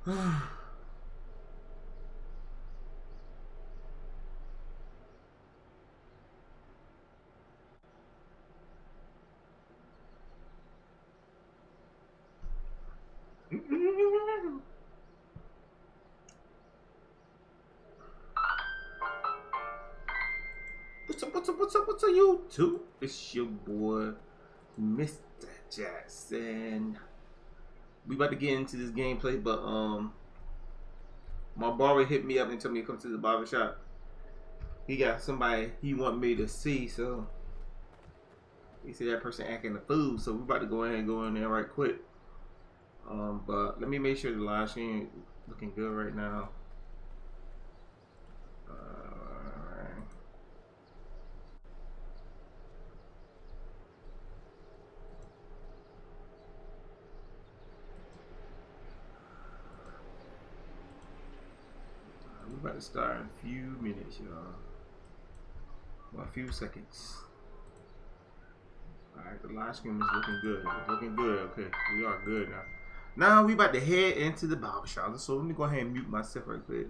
What's up, YouTube? It's your boy, Mr. Jackson. We about to get into this gameplay, but my barber hit me up and told me to come to the barber shop. He got somebody he want me to see, so he said that person acting the fool, so we about to go ahead and go in there right quick. But let me make sure the live stream looking good right now. We're about to start in a few minutes, y'all. Well, a few seconds. Alright, the live stream is looking good. It's looking good. Okay, we are good now. Now we about to head into the barbershop. So let me go ahead and mute myself right quick.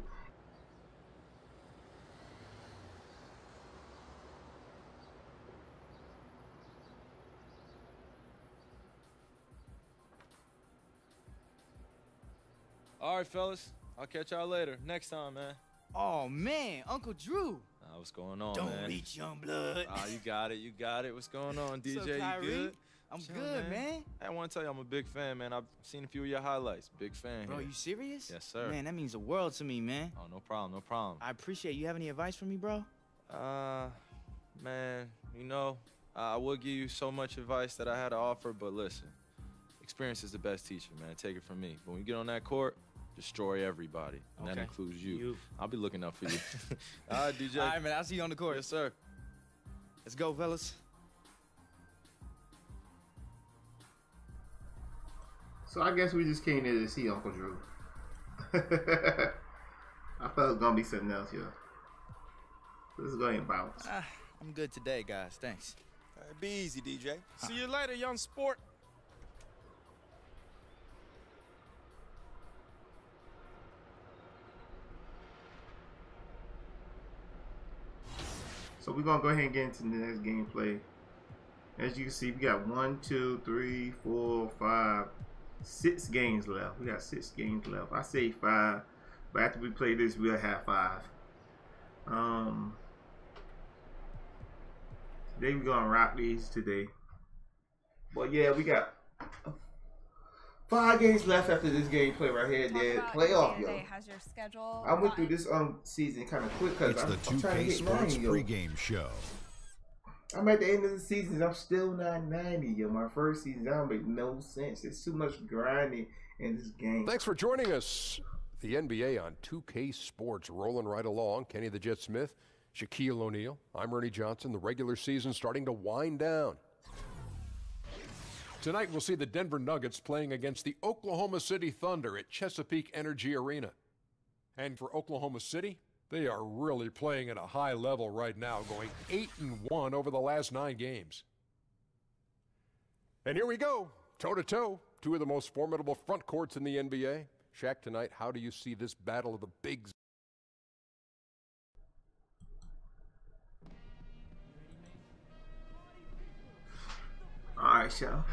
All right, fellas. I'll catch y'all later. Next time, man. Oh, man. Uncle Drew. What's going on, Don't man? reach, young blood. You got it. You got it. What's going on, DJ? What's up, You good? I'm good, man. I want to tell you I'm a big fan, man. I've seen a few of your highlights. Big fan. Bro, here. you serious? Yes, sir. Man, that means the world to me, man. Oh, no problem. No problem. I appreciate it. You have any advice for me, bro? Man, you know, I would give you so much advice that I had to offer, but listen, experience is the best teacher, man. Take it from me. When you get on that court, destroy everybody, and that includes you. I'll be looking out for you. All right, DJ. All right, man. I'll see you on the court. Yes, sir. Let's go, fellas. So I guess we just came there to see Uncle Drew. I thought it was gonna be something else, yo. Let's go ahead and bounce. I'm good today, guys. Thanks. Be easy, DJ. See you later, young sport. So we're gonna go ahead and get into the next gameplay. As you can see, we got 1, 2, 3, 4, 5, 6 games left. We got 6 games left. I say 5, but after we play this, we'll have 5. Today we're gonna rock these today. But yeah, we got 5 games left after this gameplay right here. Then playoff, yo. Has your schedule? I went through this season kind of quick because I'm trying to hit 90, yo. Pregame show. I'm at the end of the season. I'm still not 90, yo. My first season, that don't make no sense. There's too much grinding in this game. Thanks for joining us. The NBA on 2K Sports, rolling right along. Kenny the Jet Smith, Shaquille O'Neal. I'm Ernie Johnson. The regular season starting to wind down. Tonight we'll see the Denver Nuggets playing against the Oklahoma City Thunder at Chesapeake Energy Arena. And for Oklahoma City, they are really playing at a high level right now, going 8-1 over the last 9 games. And here we go, toe-to-toe, 2 of the most formidable front courts in the NBA. Shaq, tonight, how do you see this battle of the bigs? All right, y'all.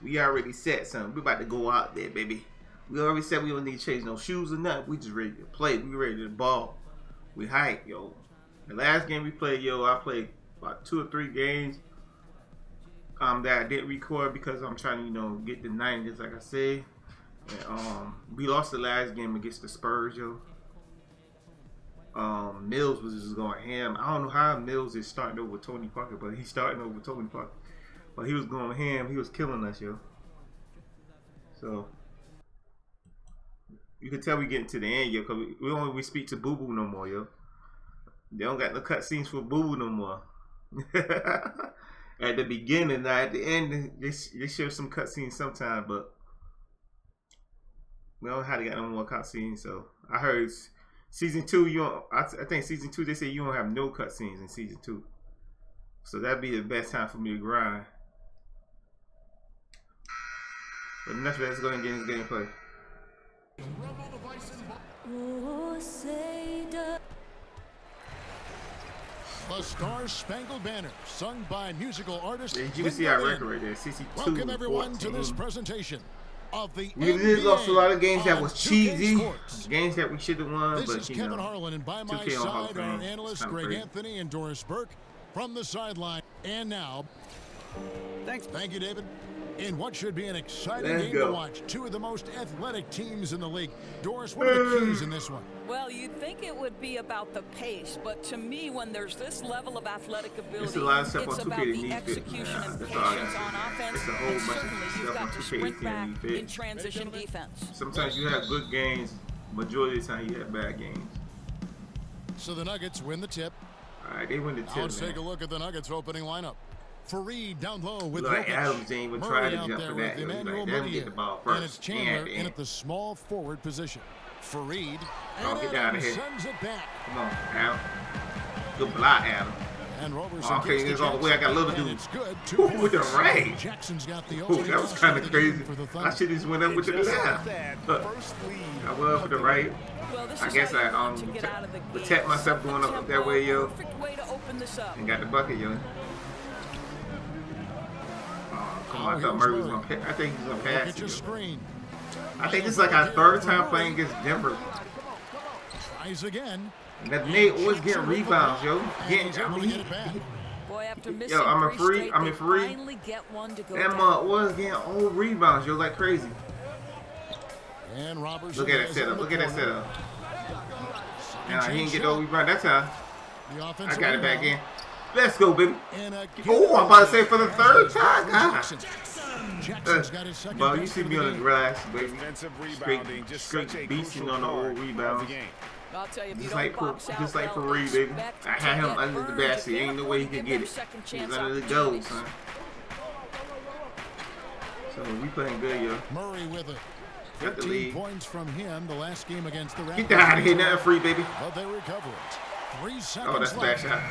We already said something. We about to go out there, baby. We already said we don't need to change no shoes or nothing. We just ready to play. We ready to ball. We hype, yo. The last game we played, yo, I played about 2 or 3 games that I didn't record because I'm trying to, you know, get the 90s, like I said. And, we lost the last game against the Spurs, yo. Mills was just going ham. I don't know how Mills is starting over Tony Parker, but he's starting over Tony Parker. But he was going ham. He was killing us, yo. So you can tell we getting to the end, yo, because we don't even speak to Boo Boo no more, yo. They don't got no cutscenes for Boo Boo no more. At the beginning, now at the end, they show some cutscenes sometimes, but we don't have to get no more cutscenes. So I heard season 2, you don't. I think season 2 they say you don't have no cutscenes in season 2. So that'd be the best time for me to grind. But enough of that. Let's go ahead and get in this gameplay. The Star Spangled Banner, sung by musical artist. You can see our record right there, 62. Welcome everyone to this presentation of the We did lost a lot of games that was cheesy, Sports. games that we should have won, This but is you Kevin know, Harlan, and by my 2K on Hall of side are Fame. analysts It's kinda Greg crazy. Anthony and Doris Burke from the sideline. And now, Thanks. thank you, David. In what should be an exciting Let's game go. to watch, two of the most athletic teams in the league. Doris, what are the keys in this one? Well, you'd think it would be about the pace, but to me, when there's this level of athletic ability, It's a lot of stuff it's on about 2K that the needs fit. execution Yeah, and that's all I patience got. on offense, It's a whole and bunch of certainly stuff you've on got to 2K sprint that back need fit. in transition defense. Sometimes you have good games, majority of the time you have bad games. So the Nuggets win the tip. All right, they win the Now tip, let's take a man. look at the Nuggets opening lineup. Fareed down low with Look like Jokic. Adams didn't even try Murray to out jump there for with that. He was Emmanuel like, let him Mudiay. get the ball And first. it's Chandler Yeah, in at the small forward position. Fareed Oh, and get down Adams here. sends it back. Come on, Adam. Good block, Adam. And Roberson Okay, gets this to all the way. I got a little Jackson, dude. and it's good. 2 Ooh, with the points. right. Jackson's got the Ooh, opening that was basket kind of of the game crazy. for the I Thunder. should just went up with the left. I went up with the right. Well, this I is guess how you I want to get out of the gate. protect myself going up that way, yo. Perfect way to open this up. And got the bucket, yo. Oh, come on, I Oh, thought here's Murray was Murray. going to pass. I think he's going to pass Look at your it, yo. screen. I think this is like our third time playing against Denver. Tries again. And that Nate always getting rebounds, yo. And Getting, he's I able to mean, get it back. Boy, after missing I'm a three free- straight, I'm a they free. finally get one to go that down. mug was getting old rebounds, yo, like crazy. And Robertson Look at that has setup. on the Look at that corner. setup. Now he didn't get no rebound that time. The I offensive got it back rebound. in. Let's go, baby. And a Oh, I'm about to say for the third time. God. Jackson. Jackson's got his second Well, you basket see of me the on the game. grass, baby. Defensive Straight, rebounding, just straight such a beasting crucial on the part old of rebounds. the game. I'll tell you, if you Just don't like box out just like well, Fareed, baby. expect I to had him get under the burned. basket. You Ain't can't no way he afford to could give get it. them second He was chance under the goal, opportunities. son. So we playing good, yo. Murray with it. Got the 15 lead. points from him the last game against the Raptors. Get that out of here, nothing free, baby. But they recover it. 3 seconds Oh, that's a bad left. shot.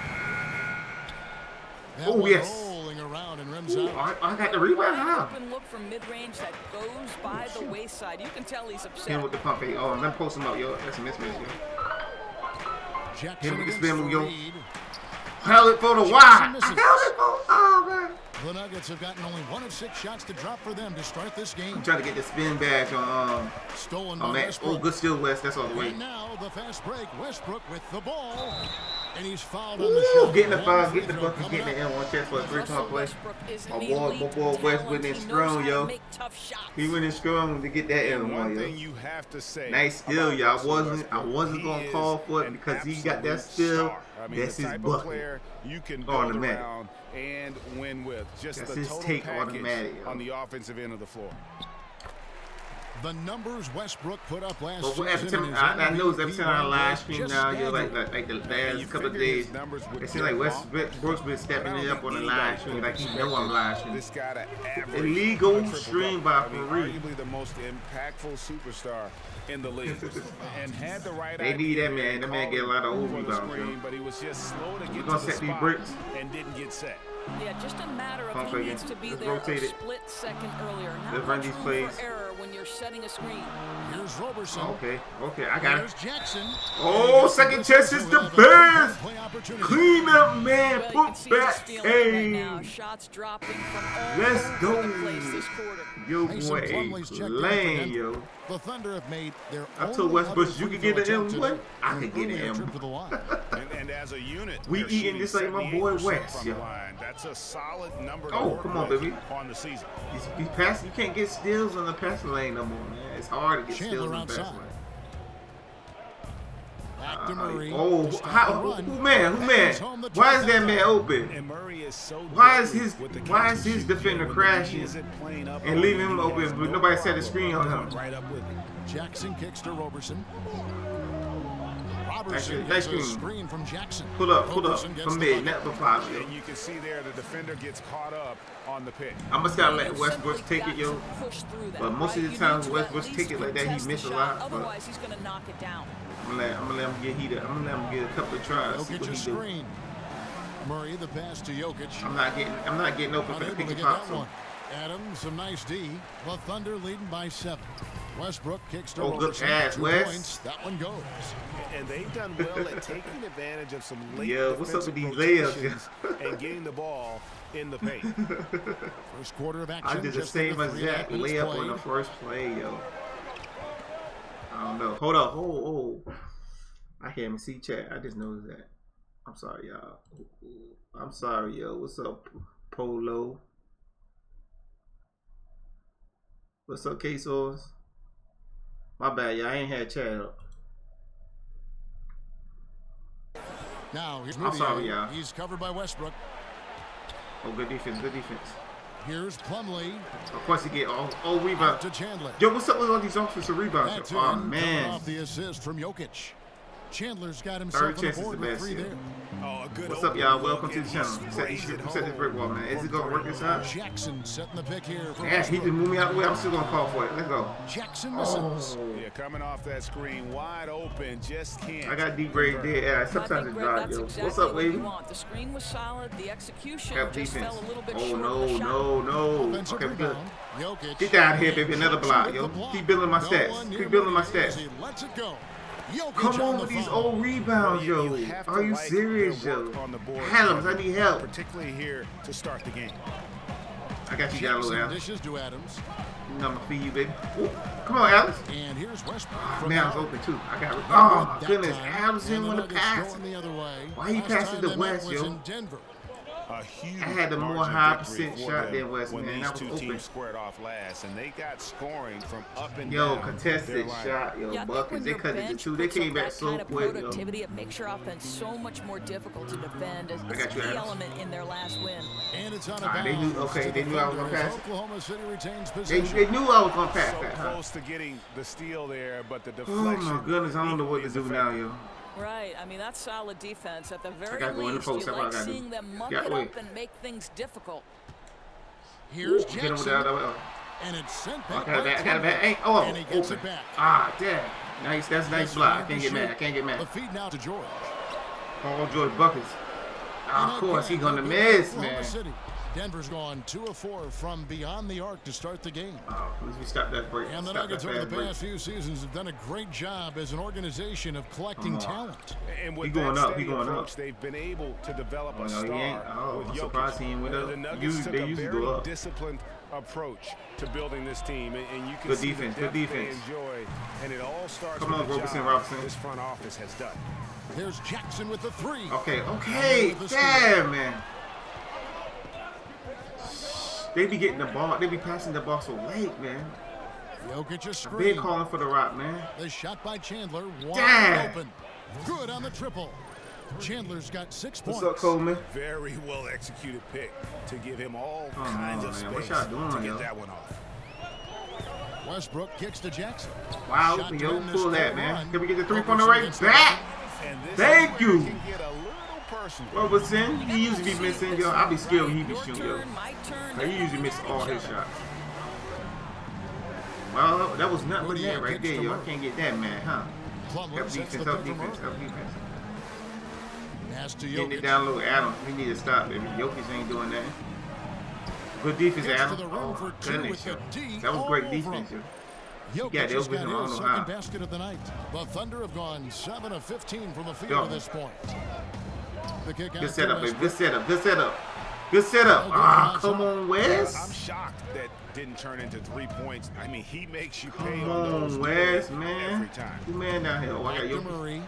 That Oh, one yes. rolling around and rims Ooh, out. I got the rebound, Wide huh? open look from mid-range that goes by the wayside. You can tell he's Him upset. with the pump fake. Oh, let me post him up, yo. That's a mismatch, yo. Jackson Him with the against spin move, yo. Fareed. Held it for the Jackson wide. misses. I held it for. Oh, man. The Nuggets have gotten only 1 of 6 shots to drop for them to start this game. I'm trying to get the spin badge on Stolen by Matt. Oh, Westbrook. good steal, West. That's all the way. And now the fast break. Westbrook with the ball. And he's fouled on the Ooh, shot. getting the One foul, free getting the throw bucket, coming getting the up. N1 chest for a 3-point play. Westbrook is My an boy elite West talent. went in He knows strong, how to yo. make tough shots. He went in strong to get that And one N1, thing yo. you have to say Nice steal, about y'all. I Russell Westbrook, wasn't he gonna is call for it an because he got that absolute steal. star. I mean, That's the his type of bucket. player you can On build the mat. around and win with. Just That's the his total take package automatic, yo. on the offensive end of the floor. The numbers Westbrook put up last But every season. time, in his I know every MVP time I live run stream just now, you're staggering. like the you last couple of figure his days. numbers would It seems like get Westbrook's been stepping it up on the live stream, like he know I'm live streaming. This guy to average Illegal a triple-double. stream by I mean, Fareed. arguably the most impactful superstar in the league, and had the right They idea need that there man. and That man called get a lot of it old for the rebounds, screen, yo. but he was just slow to get gonna to the set these spot bricks. and didn't get set. Yeah, just a matter of Pump he again. needs to be Let's there rotate a it. split second earlier. Not Let's run much these room plays. for error when you're setting a screen. Here's Roberson. Okay, I got Here's it. Jackson. Oh, second chance is the best. Play opportunity. Clean up, man. Well, you can Put see he's back. feeling it right now. Hey. Shots dropping from all Let's over go. the place this quarter. Yo, Mason boy, Plumlee's checked in for lane, Denver. yo. The Thunder have made their I only told Westbrook, other you free could get throw an attempt M1. today, I and could get an earlier M1. trip to the line. And as a unit, We they're eating shooting this like my boy 78% West, from yo. the line. That's a solid number to Oh, work come on, with baby. on the season. These pass, you can't get steals on the passing lane no more, man. It's hard to get Chandler steals on the passing outside. lane. Back to Murray. Oh, to stop how, the run. who man? Hands home the Why is that touchdown. man open? And Murray is so Why is deadly his with the why catch is and his shoot defender game. When the crashing D isn't playing up and on leaving him, him he open, has but no nobody set a problem screen on him? going right up with him. Jackson kicks to Roberson. Roberson Nice gets a screen. screen from Jackson. Pull up Roberson gets from the mid, bucket. not for five. Yo. And you can see there the defender gets caught up on the pick. I must gotta let You've Westbrook simply take it, got yo. to push through that, But most of right? the You times need to Westbrook at take least it like that, he contest the miss a shot, lot. But Otherwise, he's going to knock it down. I'm gonna let him get heated. I'm gonna let him get a couple of tries. See Jokic what a he do. screen. Murray the pass to Jokic. I'm not getting open for the Unable pick to and get pop. that So one. Adams, some nice D. The Thunder leading by 7. Westbrook kicks to Oh, good pass, 2 Wes. points. That one goes. And they've done well at taking advantage of some late Yeah, what's up with defensive these rotations layups? and getting the ball in the paint. First quarter of action. I did the just same under as 3.5 that minutes layup on played. the first play, yo. I don't know. Hold up. Oh. I can't even see chat. I just noticed that. I'm sorry, y'all. I'm sorry, yo. What's up, Polo? What's up, K-Source? My bad, y'all. I ain't had chat up. Now here's I'm sorry, y'all. He's covered by Westbrook. Oh, good defense. Good defense. Here's Plumlee. Of course, he get all rebound. To Chandler. Yo, what's up with all these offensive rebounds? That's Oh, in, man. coming off the assist from Jokic. Chandler's got himself Third on the chance is board the with best, 3 yeah. there. Oh, a good What's up, open y'all? look, Welcome to and the he channel. Set sprays it this brick wall, man. Is it gonna work this time? Jackson setting the pick here for Yeah, he Westbrook. just moved me out the way. I'm still gonna call for it. Let's go. Jackson misses. Yeah, coming off that screen, wide open, just can't. I got deep grade dead. Yeah, sometimes it's dry, yo. What's up, what you baby? want. The screen was solid. The execution Got just defense. fell a little bit Oh, short of the shot. no. Offensive Okay, we good. rebound. Jokic. Get down here, baby. Another block, with yo. the block. Keep building my No stats. one near Keep building my Moody as stats. he lets it go. Jokic Come on the with these foul. old rebounds, yo. You have to Are you like serious, their yo? work on the board, Adams, I need help. particularly here to start the game. I got you down, little Jackson Alex. dishes to Adams. You know I'm gonna feed you, baby. Ooh, come on, Alex. And here's Westbrook. Oh, from man, I was out. open too. I got it. No Oh, good my that goodness. time. Adams And didn't the want to Nuggets pass. going the other way. Why you Last passing time to they met West, was yo? in Denver. A huge I had the more margin high victory percent for shot them than West, when man. these That was two open. teams squared off last, and they got scoring from up and Yo, down. contested their line. shot, yo. Yeah, I think Buckets, when they your cut it to bench 2. They puts came up back that so kind of quick, yo. productivity, it makes your offense so much more difficult to defend. It's I got a you, key Adams. element in their last win. And it's on a Alright, they bounce knew- okay, to they the knew I was Thunder gonna as pass. Oklahoma City retains They possession. knew I was going to pass So that, huh? close to getting the steal there, but the Oh, deflection. my goodness. I don't know what equally to as do now, effective. yo. Right. I mean, that's solid defense. At the very gotta go in the least, post. you That's what I like gotta do. seeing them muck Yeah, it wait. up and make things difficult. Here's Get him with Jackson. that. And it's sent I back. got it by back. I got it back. Plumlee. Ain't, oh, And he gets open. it back. Ah, damn. Nice. That's a nice block. I can't get mad. I can't get The mad. feed now to George. Paul George buckets. And Of course, again, he's going to no good for miss, Oklahoma man. City. Denver's gone 2 of 4 from beyond the arc to start the game. Oh, at least we stopped that break. And the Stop Nuggets that over the fast break. past few seasons have done a great job as an organization of collecting talent. And He with going that up, he steady going approach, up. they've been able to develop Oh, a no, star he ain't. Oh, with I'm Jokic. surprised he ain't went up. The Nuggets Usually- took they a usually very go up. disciplined approach to building this team, and you can Good see defense, the good depth they defense. enjoy, and it all starts Come with on, the Roberson, job Robinson. this front office has done. There's Jackson with the 3. Okay. With the Damn, man. They be getting the ball. They be passing the ball so late, man. Jokic a Big screen. calling for the rock, man. The shot by Chandler. Wide Damn. open. Good on the triple. Chandler's got 6 What's points. up, Coleman? Very well executed pick to give him all Oh, kinds of man. What space y'all doing, to get yo? that one off. Westbrook kicks to Jackson. Wow, Shot yo, down this pull that, full man. run. Can we get the three-pointer Roberson right gets the back? And this Thank is where you. it can get a little personal. Roberson, he usually be missing, yo. I be scared when he be Your shooting, yo. turn, my turn. Like, he usually miss all his shots. Well, that was nothing but Moody that right kicks there, to yo. I Murray. can't get that, man, huh? Plumlee Help sets the defense, help pick for defense, Murray. help defense. Pass to Getting it Jokic. down low, Adams. We need to stop, baby. Jokic ain't doing that. Good defense, Gets to Adams. the rim Oh, for 2 goodness, with yo. the D That was all great over defense, him. yo. Jokic Yeah, they has opened got him. I don't his know second how. basket of the night. The Thunder have gone 7 of 15 from the field Yo. at this point. The kick out Good to setup, baby. Westbrook. Good setup. Good setup. Good setup. Ah, come on, I'm Wes. shocked that didn't turn into 3 points. I mean, he makes you pay Come on those on, Wes, every man. time. Two man down here. Oh, I got Back to Jokic. Murray.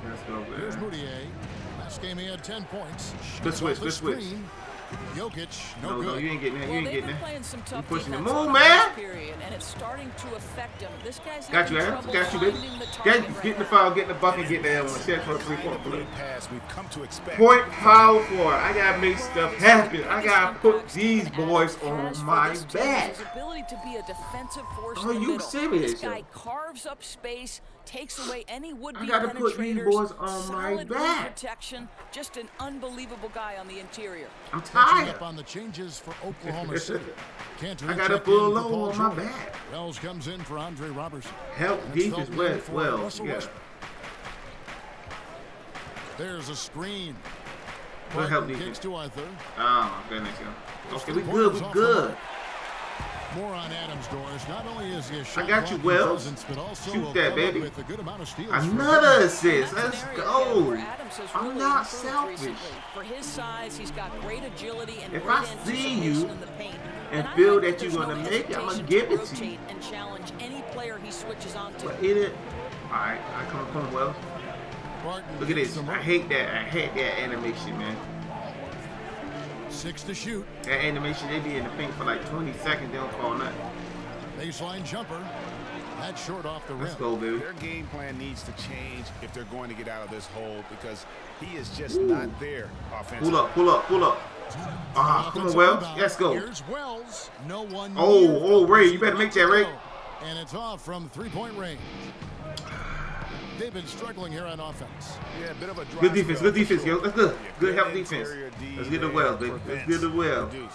Let's go, Here's man. Moutier. Last game he had 10 points. Good switch, Off the good switch. screen. Jokic, no No, good. you ain't getting that. You Well, ain't they've getting been that. playing some You tough pushing the defense move, in man. this period, and it's starting to affect him. This guy's Got you, having Adams. trouble Got you, baby. finding the Get, target right get the now. foul, get the bucket, get that one. Set for a three-point play. Pass we've come to expect. Point power forward. I gotta make stuff happen. I gotta put these boys on my back. His ability to be a defensive force Are in the you middle. serious, This guy yo? carves up space, takes away any would-be I gotta put these penetrators. boys on my solid rim back. protection, just an unbelievable guy on the interior. I'm Catching tired. up on the changes for Oklahoma City. Cantor I gotta check pull in for low Paul on my George. back. Wells comes in for Andre Robertson. Help That's defense Feldman well. for Well, Russell yeah. Westbrook. There's a screen. We'll help Brighton defense. kicks to Arthur. Oh my goodness, yo. Okay, we good. We good. More on Adams, Doris. Not only is he a shot I got you, blocking Wells. presence, but also Shoot will that, come baby. up with a good amount of steals. Another assist. Let's That's an area go. where Adams has I'm really not improved selfish. recently. For his size, he's got great agility and If great I see you anticipation in the paint. and I feel like that there's you're no gonna make it, I'm gonna hesitation give to it to you. rotate and challenge any player he switches on to. But it. All right, I come from Wells. Barton Look at gets this. them I up. hate that. I hate that animation, man. 6 to shoot. That animation, they be in the paint for like 20 seconds. They don't call nothing. Baseline jumper. That's short off the rim. Let's go, baby. Their game plan needs to change if they're going to get out of this hole because he is just not there offensively. Pull up, pull up, pull up. Ah, come on, Wells. Let's go. Here's Wells. No one. Oh, Ray, you better make that, Ray. And it's off from three-point range. They've been struggling here on offense. Yeah, a bit of a dry Good defense, spell good defense, for yo. sure. That's good. Yeah, Good help defense. interior D Let's get the there Wells, baby. for Let's get the Vince Wells. to produce.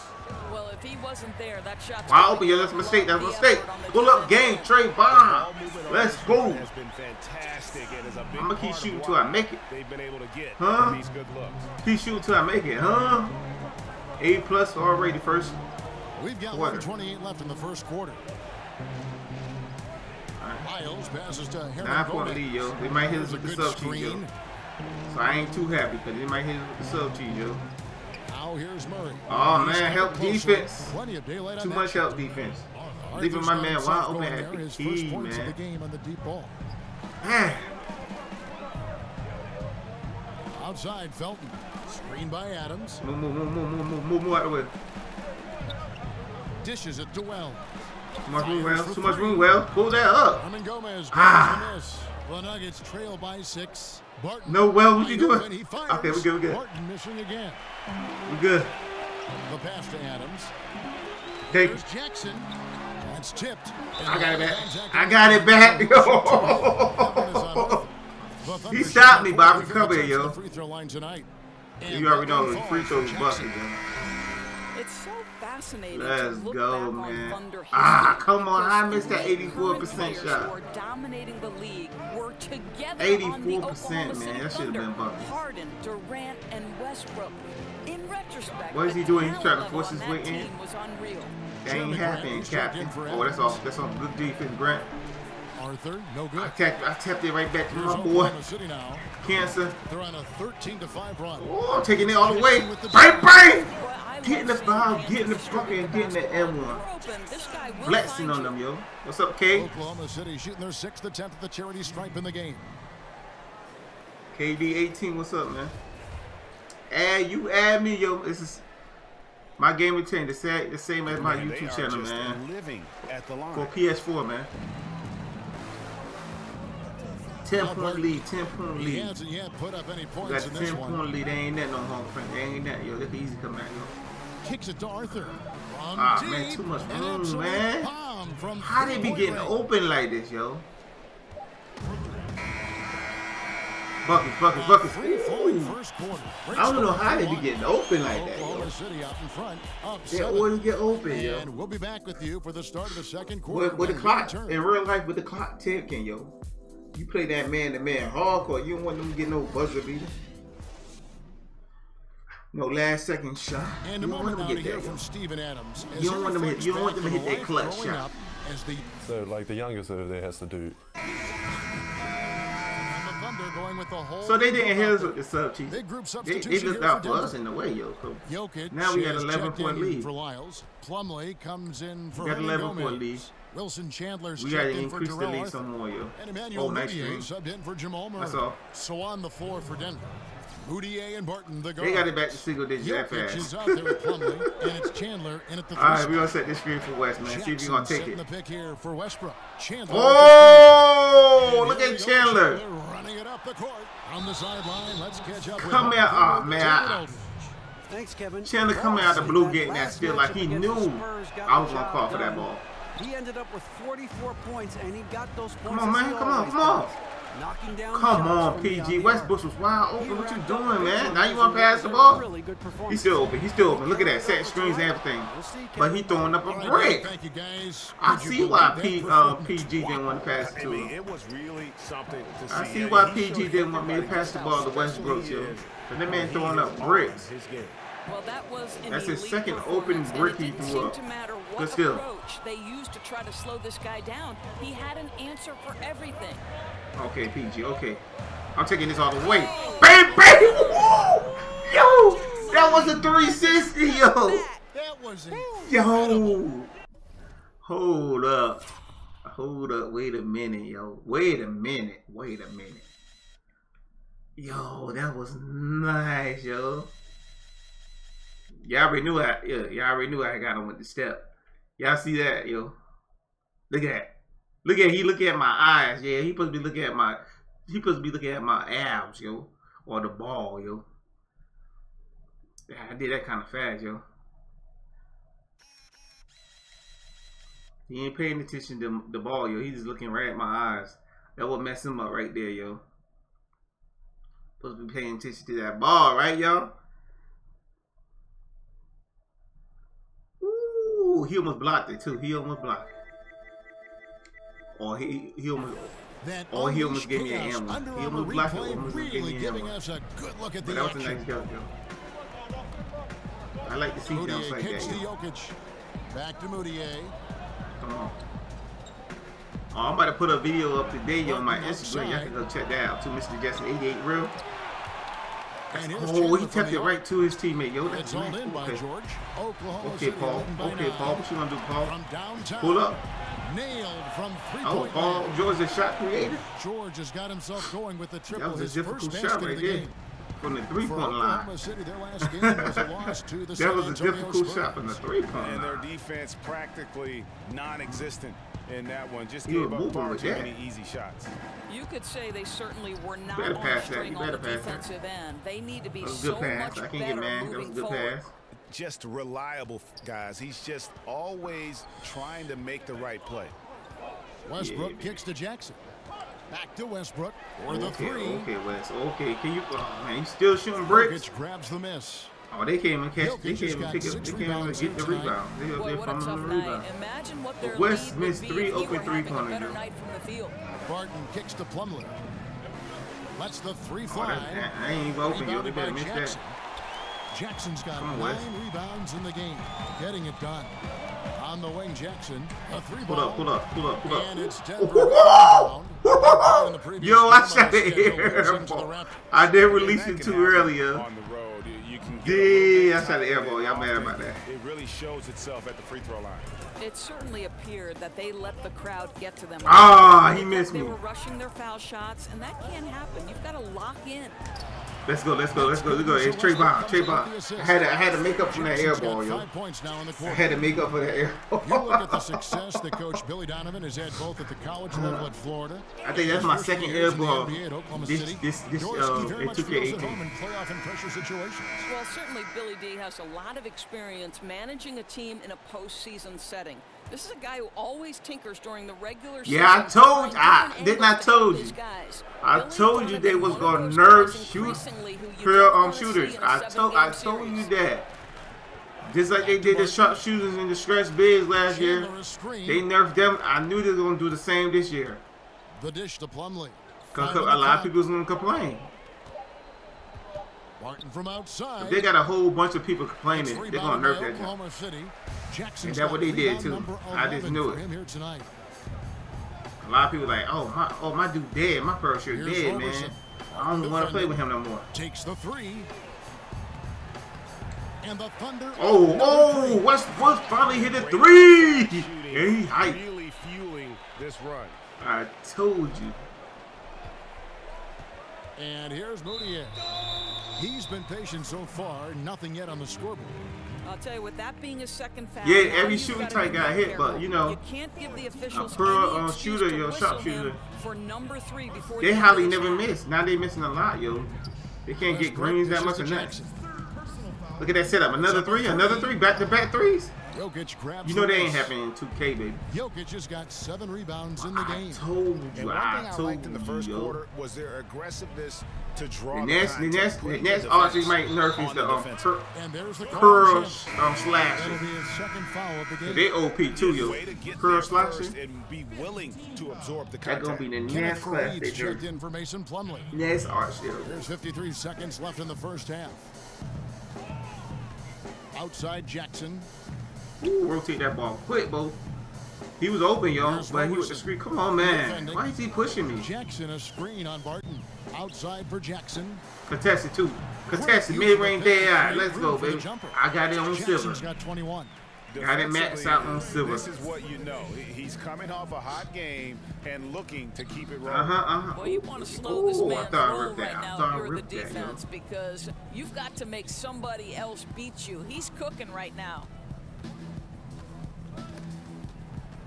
Well, if he wasn't there, that shot's Wide gonna open, be yo. That's a mistake. That's a the mistake. effort on the Pull up defensive game, end. Trey Bomb. Ball movement on Let's this go. one has been fantastic and is a big I'ma keep part of shooting why till I make it. They've been able to get Huh? these good looks. Keep shooting till I make it, huh? A+ already first. We've got Quarter. 1:28 left in the first quarter. Miles passes to Hernan 9-point Gomez. lead, yo. They might hit us There's with a the good sub cheat, yo. screen. So I ain't too happy because they might hit us with the sub cheat, yo. Now here's Murray. Oh, He's man, help closer. defense. Plenty of daylight on Too that much shot. help defense. Arthur's Leaving my got man himself wide open going at there. the His key, first points of the man. game on the deep ball. Man. Outside, Felton. Screened by Adams. Move out of the way. Dishes it to Wells. Too much room, Wells. Too much room, Wells. Pull that up. Hernan Gomez Ah. grabs the miss. The Nuggets trail by 6. Barton. No, Wells, what you wide doing? open, he fires. Okay, we good, we good. Barton missing again. We good. The pass to Adams. Take There's Jackson. That's tipped. I got it back. I got it back. Yo. He stopped me, but I recovered, yo. Free throw line tonight. You already know the free throws busted, yo. It's so fascinating Let's to look go, back man. on Thunder history. Ah, come on. I because missed that three 84% current players shot. who are dominating the league were together 84%, on the Oklahoma City man. That should have been Thunder. buckets. Harden, Durant, and Westbrook. In retrospect, What is he the doing? He's talent trying to force level his on way that in? team was unreal. That ain't happening, Captain. Oh, that's all. That's all good defense, Grant. Arthur, no I good. tapped it right back to Here's my boy. Oklahoma City now. Cancer. They're on a 13-5 run. Oh, I'm taking it all the way. Bang, bang! Getting the foul, getting the fucking, getting the M1. Flexing on them, yo. What's up, K? Oklahoma City shooting their 6th attempt at the charity stripe in the game. KD 18, what's up, man? You add me, yo. This is my game routine, the same as my Man, they YouTube are channel, just man. living at the line. For PS4, man. 10-point lead, 10-point He lead. hasn't yet put up any Got points in the this one. 10-point lead. They ain't that no home front. They ain't that, yo. They can easy come back, yo. Kicks it to Arthur. From Ah, deep, man, too much an room, absolute man. bomb from How they be three-point getting range. open like this, yo? Buckets. Free-flowing Ooh. first quarter. Great I don't know start how for they be one. getting open like that, yo. Oklahoma City out in front. Up They 7. always get open, yo. And we'll be back with you for the start of the second quarter. With the when we clock, return. in real life, with the clock ticking, yo. You play that man-to-man hardcore. You don't want them to get no buzzer beater. No last-second shot. And You a don't want moment them now to to get hear that, yo. from Steven Adams. as You don't he want them to hit- reflects you don't want back them to on hit that life clutch growing shot. up as the So, like, the youngest over there has to do. Thunder going with the whole So they didn't hit us group with the sub, chief. Big group They substitution looked here out for for us Denver. in the way, yo. So Jokic now we got is 11-point checked in lead. for Lyles. Plumlee comes in for We got Hernan 11-point Gomez. lead. Wilson Chandler's We got checked to in for increase the Jarrell lead Arthur. some more, yo. And Emmanuel nice Mudiay screen. subbed in for Jamal Murray. That's all. So on the floor for Denver. Mudiay and Barton, the guards. They got it back to single digits that Jokic fast. is out there with Plumlee, and it's Chandler in at the All right, three we're going spot. to set this screen for West, man. See if you're Jackson going to take setting it. the pick here for Westbrook. Chandler. Oh, And look here we at go. Chandler. Running it up the court. On the sideline, let's catch up with Come here. Harper Oh, with man. David Aldridge. Thanks, Kevin. Chandler coming out of the blue getting that steal like he knew I was going to call for that ball. He ended up with 44 points, and he got those points. Come on, man. Come on. Come on. Knocking down Come shots on, from PG. beyond the Westbrook arc. was wide open. He What you racked up doing, big man? ones Now you want to and pass the had a ball? really good performance. He's still open. He's still open. Look at that. Set screens and everything. We'll see, But he Kevin. throwing up a All right, brick. Thank you, guys. I Could you see why believe that performance? PG didn't want to pass it I to mean, him. it was really something to see. I see mean, why he PG showed didn't want me to everybody pass the just ball how to Westbrook, special yo. he is But that man when throwing he up is on bricks. his game. Well, that was an That's his elite second open performance, brick and he it didn't threw seem up. to matter Good what skill. approach they used to try to slow this guy down. He had an answer for everything. Okay, PG. Okay, I'm taking this all the way. Bam, bam! Yo, that was a 360, yo. That was Yo. Hold up. Hold up. Wait a minute, yo. Wait a minute. Wait a minute. Yo, that was nice, yo. Y'all already knew y'all already knew I got him with the step. Y'all see that, yo? Look at that. He looking at my eyes, yeah. He supposed to be looking at my abs, yo. Or the ball, yo. Yeah, I did that kind of fast, yo. He ain't paying attention to the ball, yo. He just looking right at my eyes. That would mess him up right there, yo. Supposed to be paying attention to that ball, right, y'all? Ooh, he almost blocked it too. He almost blocked it. Or he almost gave me an M1. He almost blocked it. Almost gave me an M1. Us a good look at the That was a nice jump, yo. I like to see jumps like that, yo. Back to Moutier. Come on. Oh, I'm about to put a video up today on my Instagram. Y'all can go check that out too, Mr. Justin 88 Real. Oh, he tapped it right to his teammate, yo. That's nice. Okay, Paul. Okay, Paul. What you gonna do, Paul? Pull up. Nailed from 3 Oh, Paul George, the shot creator. George has got himself going with the triple. That was a difficult first shot right there. From the three-point line. City, their last game was a loss to the That was a difficult shot from the three-point line. And their defense practically non-existent in that one. Just You gave were up moving far with too that. many easy shots. You could say they certainly were not Better on pass that. string You on better the pass that. defensive end. They need to be That was a so good pass. much I can't get better mad. That was a moving good forward. pass. Just reliable guys. He's just always trying to make the right play. Westbrook kicks to Jackson. Back to Westbrook for the three. Okay, Wes. Okay, can you? Oh man, he's still shooting bricks. Jokic grabs the miss. Oh, they came and catch. They Jokic came and pick up. They came and get the rebound. Boy, They're what a tough fumbling the night. rebound. Imagine what their West lead would missed be 3 if he open were having a three-pointers, better yo. night from the field. Barton kicks to Plumlee. Lets the three Oh, fly. I ain't even open, yo. They Rebounded better by miss Jackson. that. Jackson's got Come on, 9 Wes. rebounds in the game. Getting it done. On the wing, Jackson. A three Pull ball. up, pull up, pull up, pull up. And it's Denver with the rebound. In the previous Yo, I game shot on the the schedule, air losing to the ball. Raptors. I did And release that it can too happen early, yo. on the road. You can get Yeah, a little bit I shot the air tired ball. Y'all mad often. about that. It really shows itself at the free throw line. It certainly appeared that they let the crowd get to them. Ah, he missed They me. were rushing their foul shots, and that can't happen. You've got to lock in. Let's go, let's go, let's go, let's go. It's Trey Bond, Trey Bond. I had to make up from that air Jackson's ball, got yo. 5 points now in the I quarter. had to make up for that air ball. You look at the success that Coach Billy Donovan has had both at the college level at Florida. I think that's my second air ball. This Dorsey very in much feels at 2K18. home in playoff and pressure situations. Well, certainly Billy D has a lot of experience managing a team in a postseason setting. This is a guy who always tinkers during the regular season. Yeah, I told you. I Didn't I told you? I told you they was gonna nerf shooters. I told you that. Just like they did the sharpshooters and the stretch bigs last year. They nerfed them. I knew they were gonna do the same this year. The dish to Plumlee. Cause a lot of people was gonna complain. Martin from outside. If they got a whole bunch of people complaining, they're gonna nerf that jump. Oklahoma City. And that's what they did too. I just knew it. A lot of people like, oh my dude dead, my parachute dead, man. I don't want to play with him no more. Takes the three. And the Thunder. West finally hit a three. Yeah, he hyped. Really fueling this run. I told you. And here's Moutier. He's been patient so far. Nothing yet on the scoreboard. I'll tell you, with that being his second foul. Yeah, every shooting type got hit, but you know, you can't give the officials a shooter, yo, sharpshooter. For number 3 before they hardly never miss. Now they missing a lot, yo. They can't get greens that much or nothing. Look at that setup. Another three, back-to-back threes. Jokic grabs you know they ain't happening in 2K, baby. Jokic has got 7 rebounds in the game. I told you. And one thing I liked in the first quarter was their aggressiveness to draw the next Archie might nerf is the curl slash. That'll be his second foul of the game. They OP too, yo. Curl slashing. And be willing to absorb the contact. That gonna be the next class they checked in for Mason Plumlee. Next Archie. There's 53 seconds left in the first half. Outside Jackson. Ooh, rotate that ball quick, bro. He was open, y'all, but he was the screen. Come on, man. Why is he pushing me? Jackson, a screen on Barton. Outside for Jackson. Contested, too. Contested, mid-range day out. Let's go, baby. I got it on silver. Got 21. Got it maxed out on silver. This is what you know. He's coming off a hot game and looking to keep it rolling. Well, you want to slow this man's roll right now if you're the defense because you've got to make somebody else beat you. He's cooking right now.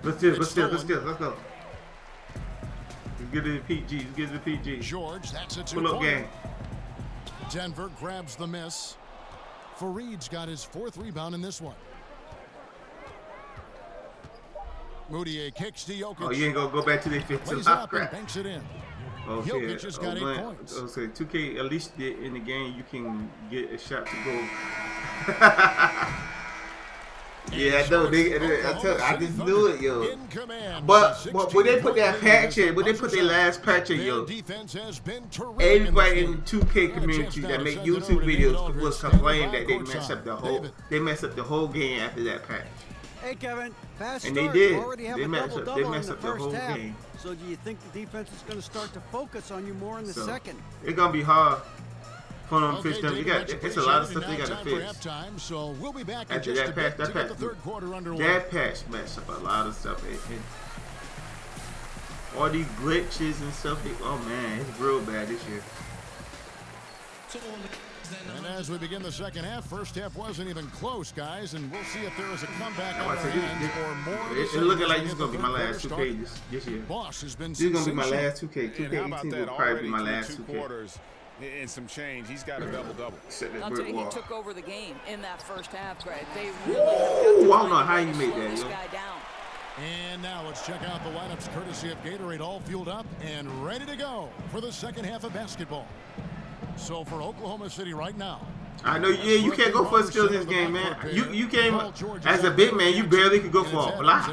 Let's go. Let's go. Let's get it to PG. Let's get it to PG. George, that's a pull-up game. Denver grabs the miss. Fareed's got his 4th rebound in this one. Moutier kicks to Jokic. Oh, you ain't gonna go back to the 15. Banks it in. Okay. Jokic has got 8 points. Okay, 2K at least in the game you can get a shot to go. Yeah, I know. I just knew it, yo. But when they put that patch in, when they put their last patch in, yo, everybody in the 2K community that make YouTube videos was complaining that they messed up the whole game after that patch. Hey, Kevin, fast and start. they did. You already have they a messed up the whole half. game. So do you think the defense is going to start to focus on you more in the second? It's going to be hard for them to fix them. It's a lot of stuff they got to fix. So we'll be back after that patch. That patch messed up a lot of stuff. All these glitches and stuff. Oh, man, it's real bad this year. And as we begin the second half, first half wasn't even close, guys, and we'll see if there is a comeback or more. It's looking like this is going to be my last 2K this year. Boss has been this is going to be my last 2K. 2K18 will probably be my last 2K. Quarters and some change. He's got a double-double. I'll tell you, he took over the game in that first half, Greg. They really have got to I don't know how you made that, yo. And now let's check out the lineups courtesy of Gatorade, all fueled up and ready to go for the second half of basketball. So for Oklahoma City right now, I know, yeah, you can't go for a steal in this game, man. You came as a big man, you barely could go for a block.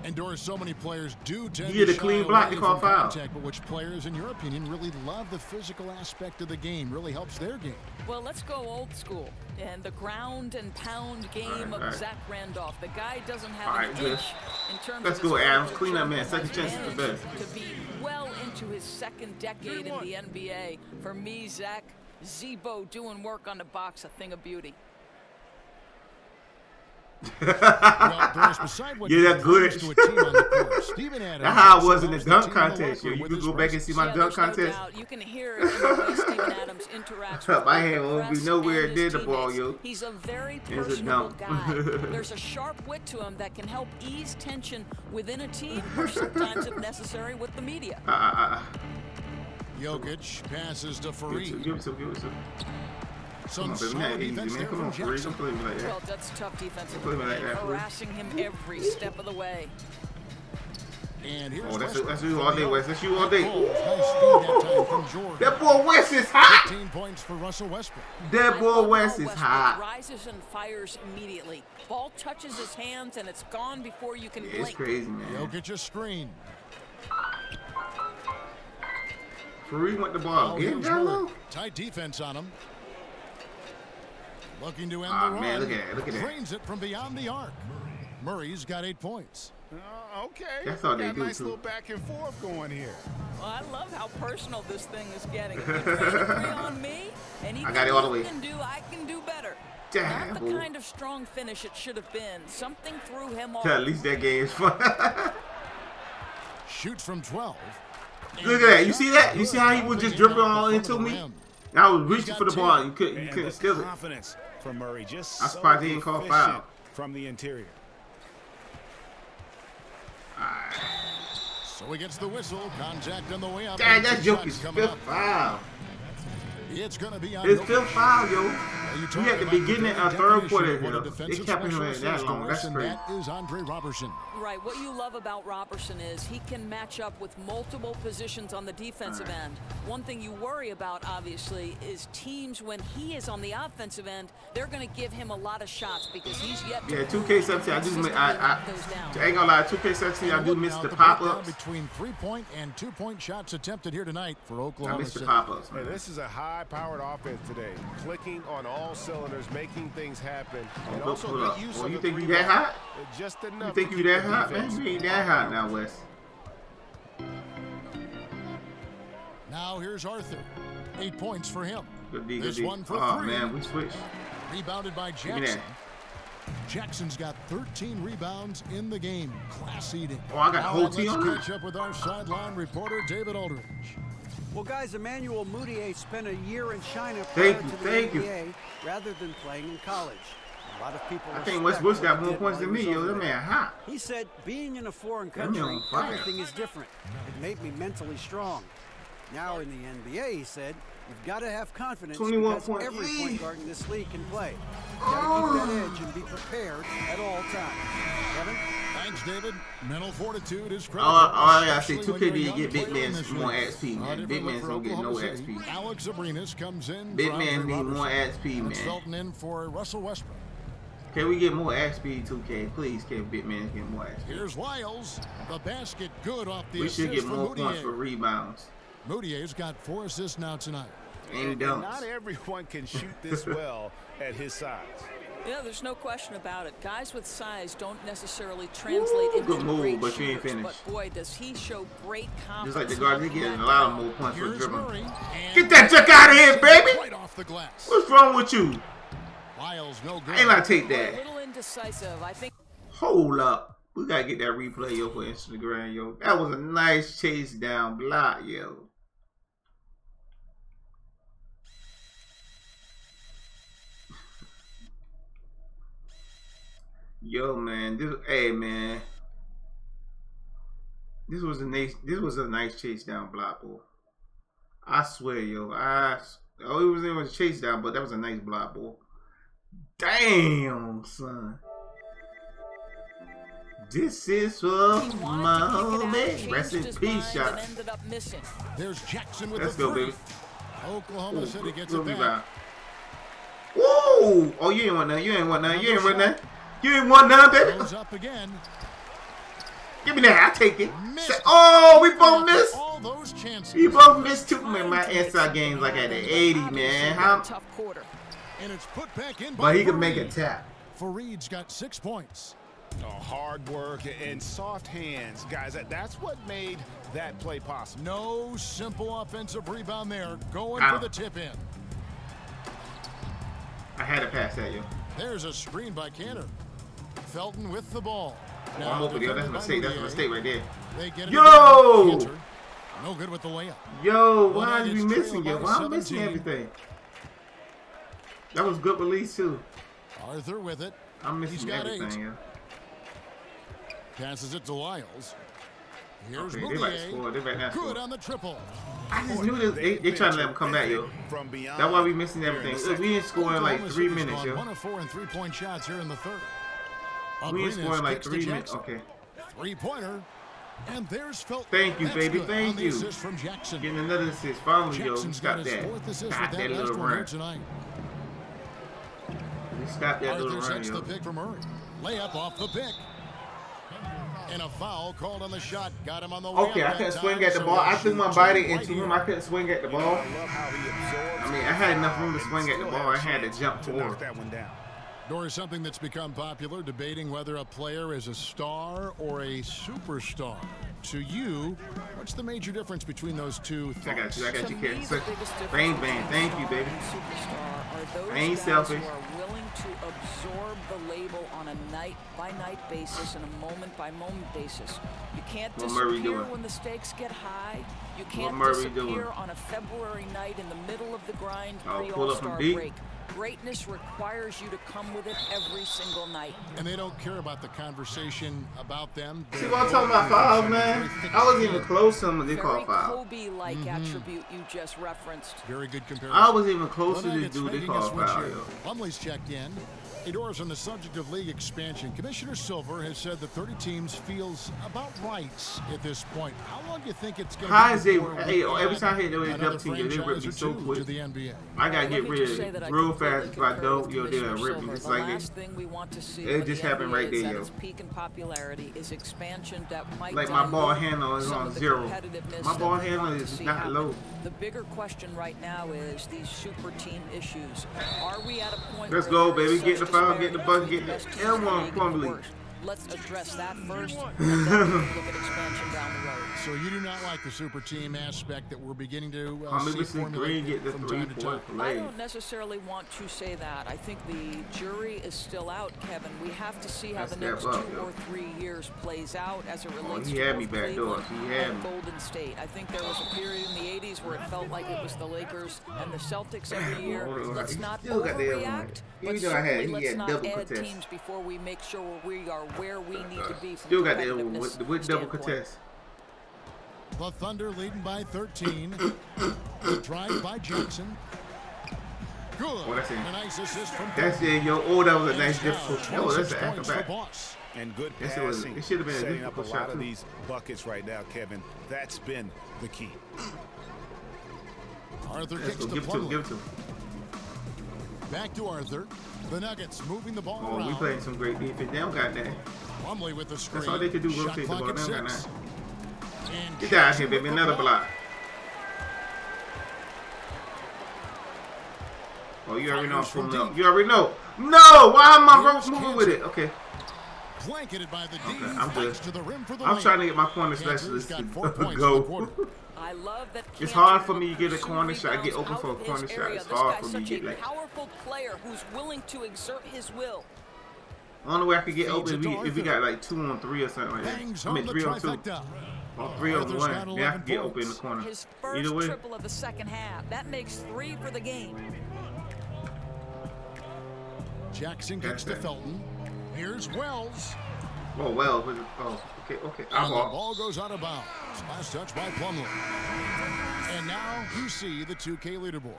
And Doris, so many players do tend to get a clean block to call foul. But which players, in your opinion, really love the physical aspect of the game, really helps their game? Well, let's go old school. And the ground and pound game of Zach Randolph. The guy doesn't have an inch in terms let's of go, Adams. Clean up, man. Second chance is the best. To be well into his second decade in the NBA. For me, Zach, Zebo doing work on the box, a thing of beauty. Well, that's good. That's how I was in the dunk contest. Yo. You can go back and see my dunk contest. You can hear it in the way Steven Adams interacts with my hand won't be nowhere near the ball, yo. He's a very personable guy. There's a sharp wit to him that can help ease tension within a team, or sometimes, if necessary, with the media. Jokic passes to Fareed. Give it some. Some solid defense there from Jackson. Well, that's tough defensive play, harassing him every step of the way. And here's that's you all day, Wes. That's you all day. That boy Wes is hot. 15 points for Russell Westbrook. That boy Wes is hot. Rises and fires immediately. Ball touches his hands and it's gone before you can blink. It's crazy, man. Jokic a screen. Fareed went the ball. Get him down. Tight defense on him. Looking to end the run. Man, look at that. Drains it from beyond the arc. Murray's got 8 points. Okay. That's all they do, nice little back and forth going here. Well, I love how personal this thing is getting. If you agree on me, anything I got it all the way. I can do better. Damn, Not the kind of strong finish it should have been. Something threw him off. At least that game is fun. Shoots from 12. Look at that. You see that? You see how he was just dribbling all into me? I was reaching for the ball. You couldn't steal it. Confidence from Murray. Just I'm surprised he didn't call foul from the interior. So he gets the whistle. Contact on the way up. Dang, that Jokic's fifth foul. It's going to be his fifth foul, yo. We at the beginning of third quarter, yo. It kept him that long. That's crazy. That is Andre Robertson. Right. What you love about Robertson is he can match up with multiple positions on the defensive end. One thing you worry about, obviously, is teams when he is on the offensive end, they're going to give him a lot of shots because he's yet to 2K17, I ain't gonna lie, 2K17, I do miss the pop-ups. Between 3-point and 2-point shots attempted here tonight for Oklahoma City. I miss the pop-ups. Hey, this is a high-powered offense today, clicking on all all cylinders, making things happen. And Oh, also hold up. good use Oh, of you the think you three that ball. hot? Just You enough think to you keep that the hot, defense. man? You ain't that hot now, Wes. Now here's Arthur. 8 points for him. Good D, good This D. one for Oh, 3. man, we switched. Rebounded by Give me Jackson. that. Jackson's got 13 rebounds in the game. Class eating. Oh, I got the whole Now team let's on catch up with our sideline reporter, David Aldridge. Well, guys, Emmanuel Mudiay spent a year in China Thank prior you, to the thank you. NBA rather than playing in college. A lot of people I think respect Wes Bush what got he more did points while than he me, was yo. over That there. man hot. He said, being in a foreign That man country, on fire. everything is different. It made me mentally strong. Now in the NBA, he said, you've got to have confidence 21 because point every lead. point guard in this league can play. You've got to keep that edge and be prepared at all times. Kevin? Thanks, David. Mental fortitude is critical. All I gotta say, especially 2K when you're a did young get big player in man this more league. XP, man. Different Big look man for don't get no Oklahoma City. XP. Alex Abrinas comes in. Big for man Andre need more Robertson. XP, And it's man. Felton in for Russell Westbrook. Can we get more XP, 2K? Please, can Big man get more XP? Here's Lyles. The basket good off the We assist should get from more points Mudiay. for rebounds. Mudier's got 4 assists now tonight. And Not dunks. everyone can shoot this well at his size. Yeah, there's no question about it. Guys with size don't necessarily translate into good move, great but you ain't shooters, finished. But boy, does he show great confidence. Just like the guards, they getting a lot of more points for Here's dribbling. Murray. Get that check out of here, baby! Right off the glass. What's wrong with you? Lyles no good. I ain't gonna take A that. little indecisive. I think Hold up. We gotta get that replay, yo, for Instagram, yo. That was a nice chase down block, yo. Yo, man, hey, man, this was a nice chase down block, boy. I swear, yo, it was a chase down, but that was a nice block, boy. Damn, son. This is for my homie. Rest in peace, shot. There's Jackson with Let's the go, three. baby. Oklahoma City gets Good it back. rebound. Woo! Oh, you ain't want none. You ain't want none. You ain't want none. You ain't want none, baby. Goes up again. Give me that. I'll take it. Missed. Oh, we both missed. All those chances. We both missed too. Man, my inside game's like at the 80, man. How? Tough quarter. And it's put back in by But he can make Fareed. a tap. Fareed's got 6 points. Oh, hard work and soft hands. Guys, that's what made that play possible. No simple offensive rebound there. Going Ow. for the tip in. I had to pass that, yo. There's a screen by Cantor. Felton with the ball. Oh, I'm open, yo. That's a mistake. That's a mistake right there. They get it Yo! again. Cantor. No good with the layup. Yo, Well, why are it's we missing, trailed yo? by Why am I missing 17. everything? That was good release, too. Arthur with it. I'm He's missing got everything, 8. yo. Passes it to Lyles. Here's Okay, they about to score. They Mudiay. about to Good score. on the triple. I just knew this. They trying to let him come back, yo. From beyond. That's why we missing everything. Look, we ain't scoring like Oklahoma 3 City's minutes, gone yo. 1 of 4 in 3-point shots here in the third. We ain't Abrinas scoring like kicks to 3 minutes. Jackson. Okay. 3-pointer. And there's Felton. Thank you, That's baby. good Thank on the you. assist from Jackson. Getting another assist. Finally, yo. Jackson's Stop got his that. 4th assist Stop with that that last little one here run. tonight. Stop that little Arthur run, sets yo. the pick from Murray. Layup off the pick. And a foul called on the shot. Got him on the way. Okay, I couldn't swing at the ball. I threw my body into him. I couldn't swing at the ball. I mean, I had enough room to swing at the ball. I had to jump forward. That one down. Nor is something that's become popular, debating whether a player is a star or a superstar. To you, what's the major difference between those two thoughts? I got you. I got To you, me, kid. the biggest difference Bang, between bang. Thank you, star baby. and superstar are those I ain't guys selfish. who are willing to absorb the label on a night-by-night basis and a moment-by-moment basis. You can't What Murray disappear doing? when the stakes get high. You can't Murray disappear doing? on a February night in the middle of the grind Oh, pull up pre-All-Star from deep. break. Greatness requires you to come with it every single night. And they don't care about the conversation about them. See what I'm talking about, fouls, man? I wasn't even close to him when they Very called foul. Kobe-like attribute you just referenced. Very good comparison. I was even close to this Nuggets dude they making a called switch foul, here. yo. Plumlee's checked in. Hey, Doris, on the subject of league expansion, Commissioner Silver has said that 30 teams feels about right at this point. How long do you think it's going to be before every time I hit the another double team, they rip franchise me or so two quick. to the NBA? I gotta get rid of it real fast if I don't. Yo, they'll rip me just like this. It just happened right there, yo. Peak in popularity is expansion that might like my ball handle is on 0. My ball handle is not low. The bigger question right now is these super team issues. Are we at a point? Let's go, baby. Get the foul, get the bucket, get the M1 Plumlee. Let's address that first, and then look at expansion down the road. So you do not like the super team aspect that we're beginning to see Green formulate get the from time to time? I don't necessarily want to say that. I think the jury is still out, Kevin. We have to see how the next 2 or 3 years plays out as it relates to both Cleveland and Golden State. I think there was a period in the 80s where it felt like it was the Lakers and the Celtics every year. Let's not overreact, but certainly let's not add teams before we make sure we are where we need to be. Still got the with double contest. The Thunder leading by 13. The drive by Jackson. Good. Oh, that's it. A nice assist from That's it, yo. Oh, that was a nice difficult. Oh, that's an acrobat. And good passing. It should have been a setting up a difficult lot shot of too. these buckets right now, Kevin. That's been the key. Arthur Let's kicks go. to Give it to him. Plumlee. Give it to him. Back to Arthur. The Nuggets moving the ball Oh, around. we playing some great defense. They don't got that. Plumlee with the screen. That's all they can do. Shot Rotate the clock ball. at They don't got 6. that. And Get down here, Jackson baby. with the Another block. Oh, you already know I'm pulling up. You already know. No! Why am I moving with it? Okay. Blanketed by the D. I'm good. To the rim for the I'm lane. trying to get my corner specialist to go. I love that. It's hard for me to get a corner shot. I get open for a corner shot. It's hard for me to get like. Powerful player who's willing to exert his will. Only way I could get open if we got like 2 on 3 or something like that. I mean 3 on 2. Or 3 on 1. Then I can get open in the corner. His first Either way. triple of the second half. That makes 3 for the game. Jackson gets to Felton. Here's Wells. Oh, well. Oh, okay. And the ball goes out of bounds. Last touch by Plumlee. And now you see the 2K leaderboard.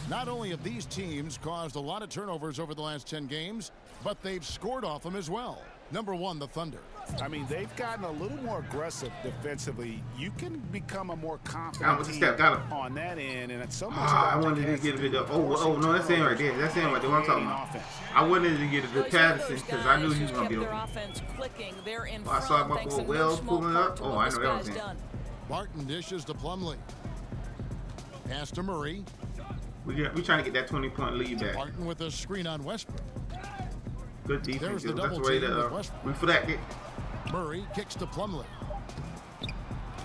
Not only have these teams caused a lot of turnovers over the last 10 games, but they've scored off them as well. Number 1, the Thunder. I mean, they've gotten a little more aggressive defensively. You can become a more confident team on that end, and it's so much. I wanted to get a bit of. Oh, no, that's saying right there. That's saying right there. What I'm talking about. I wanted to get a good Patterson because I knew he was gonna be open. I saw my boy Wells pulling up. Oh, I know that was him. Barton dishes to Plumlee. Pass to Murray. We trying to get that 20-point lead back. Barton with a screen on Westbrook. Good defense. There's the That's double the way team to with Westbrook. reflect it. Murray kicks to Plumlee.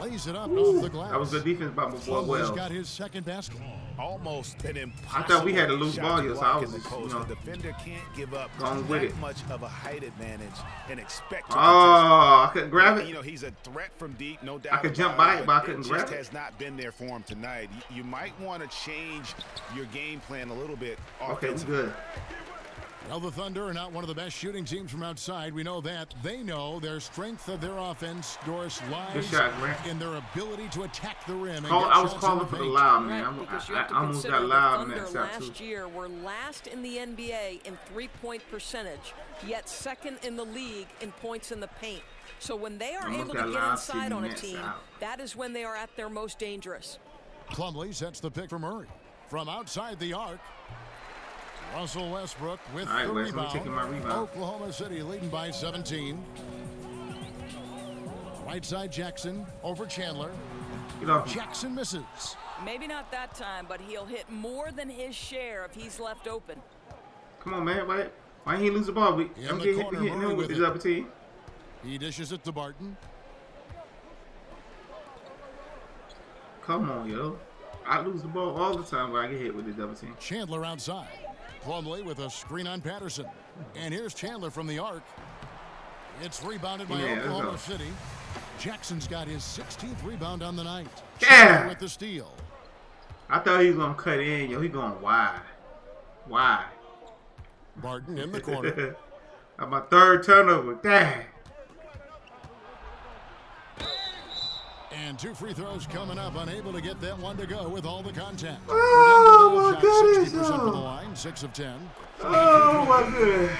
Lays it up off the glass. That was good defense by my boy Wells. Got his second basket. Almost an impossible. I thought we had a loose ball here, so I was the just, post. The defender can't give up going with it. much of a height advantage and expect to I couldn't grab it. You know, he's a threat from deep, no doubt. I could jump by it, but I couldn't grab it. It just has not been there for him tonight. You might want to change your game plan a little bit. Okay, it's good. Well, the Thunder are not one of the best shooting teams from outside. We know that. They know their strength of their offense, Doris, lies in their ability to attack the rim. And I was calling for the loud, man. I almost got loud in that shot, too. Last year were last in the NBA in three-point percentage, yet second in the league in points in the paint. So when they are able to get inside on a team, that is when they are at their most dangerous. Plumlee sets the pick for Murray. From outside the arc, Russell Westbrook with the rebound. Oklahoma City leading by 17. Right side Jackson over Chandler. Jackson misses. Maybe not that time, but he'll hit more than his share if he's left open. Come on, man. Why he lose the ball? I'm hitting him with his upper team. He dishes it to Barton. Come on, yo. I lose the ball all the time when I get hit with the double team. Chandler outside. Plumlee with a screen on Patterson. And here's Chandler from the arc. It's rebounded by Oklahoma City. Jackson's got his 16th rebound on the night. Yeah. With the steal. I thought he was going to cut in, yo. He going wide. Wide. Barton in the corner. My third turnover. Dang. And And 2 free throws coming up. Unable to get that one to go with all the contact. Oh, my goodness. 60% from the line, 6 of 10. Oh, my goodness.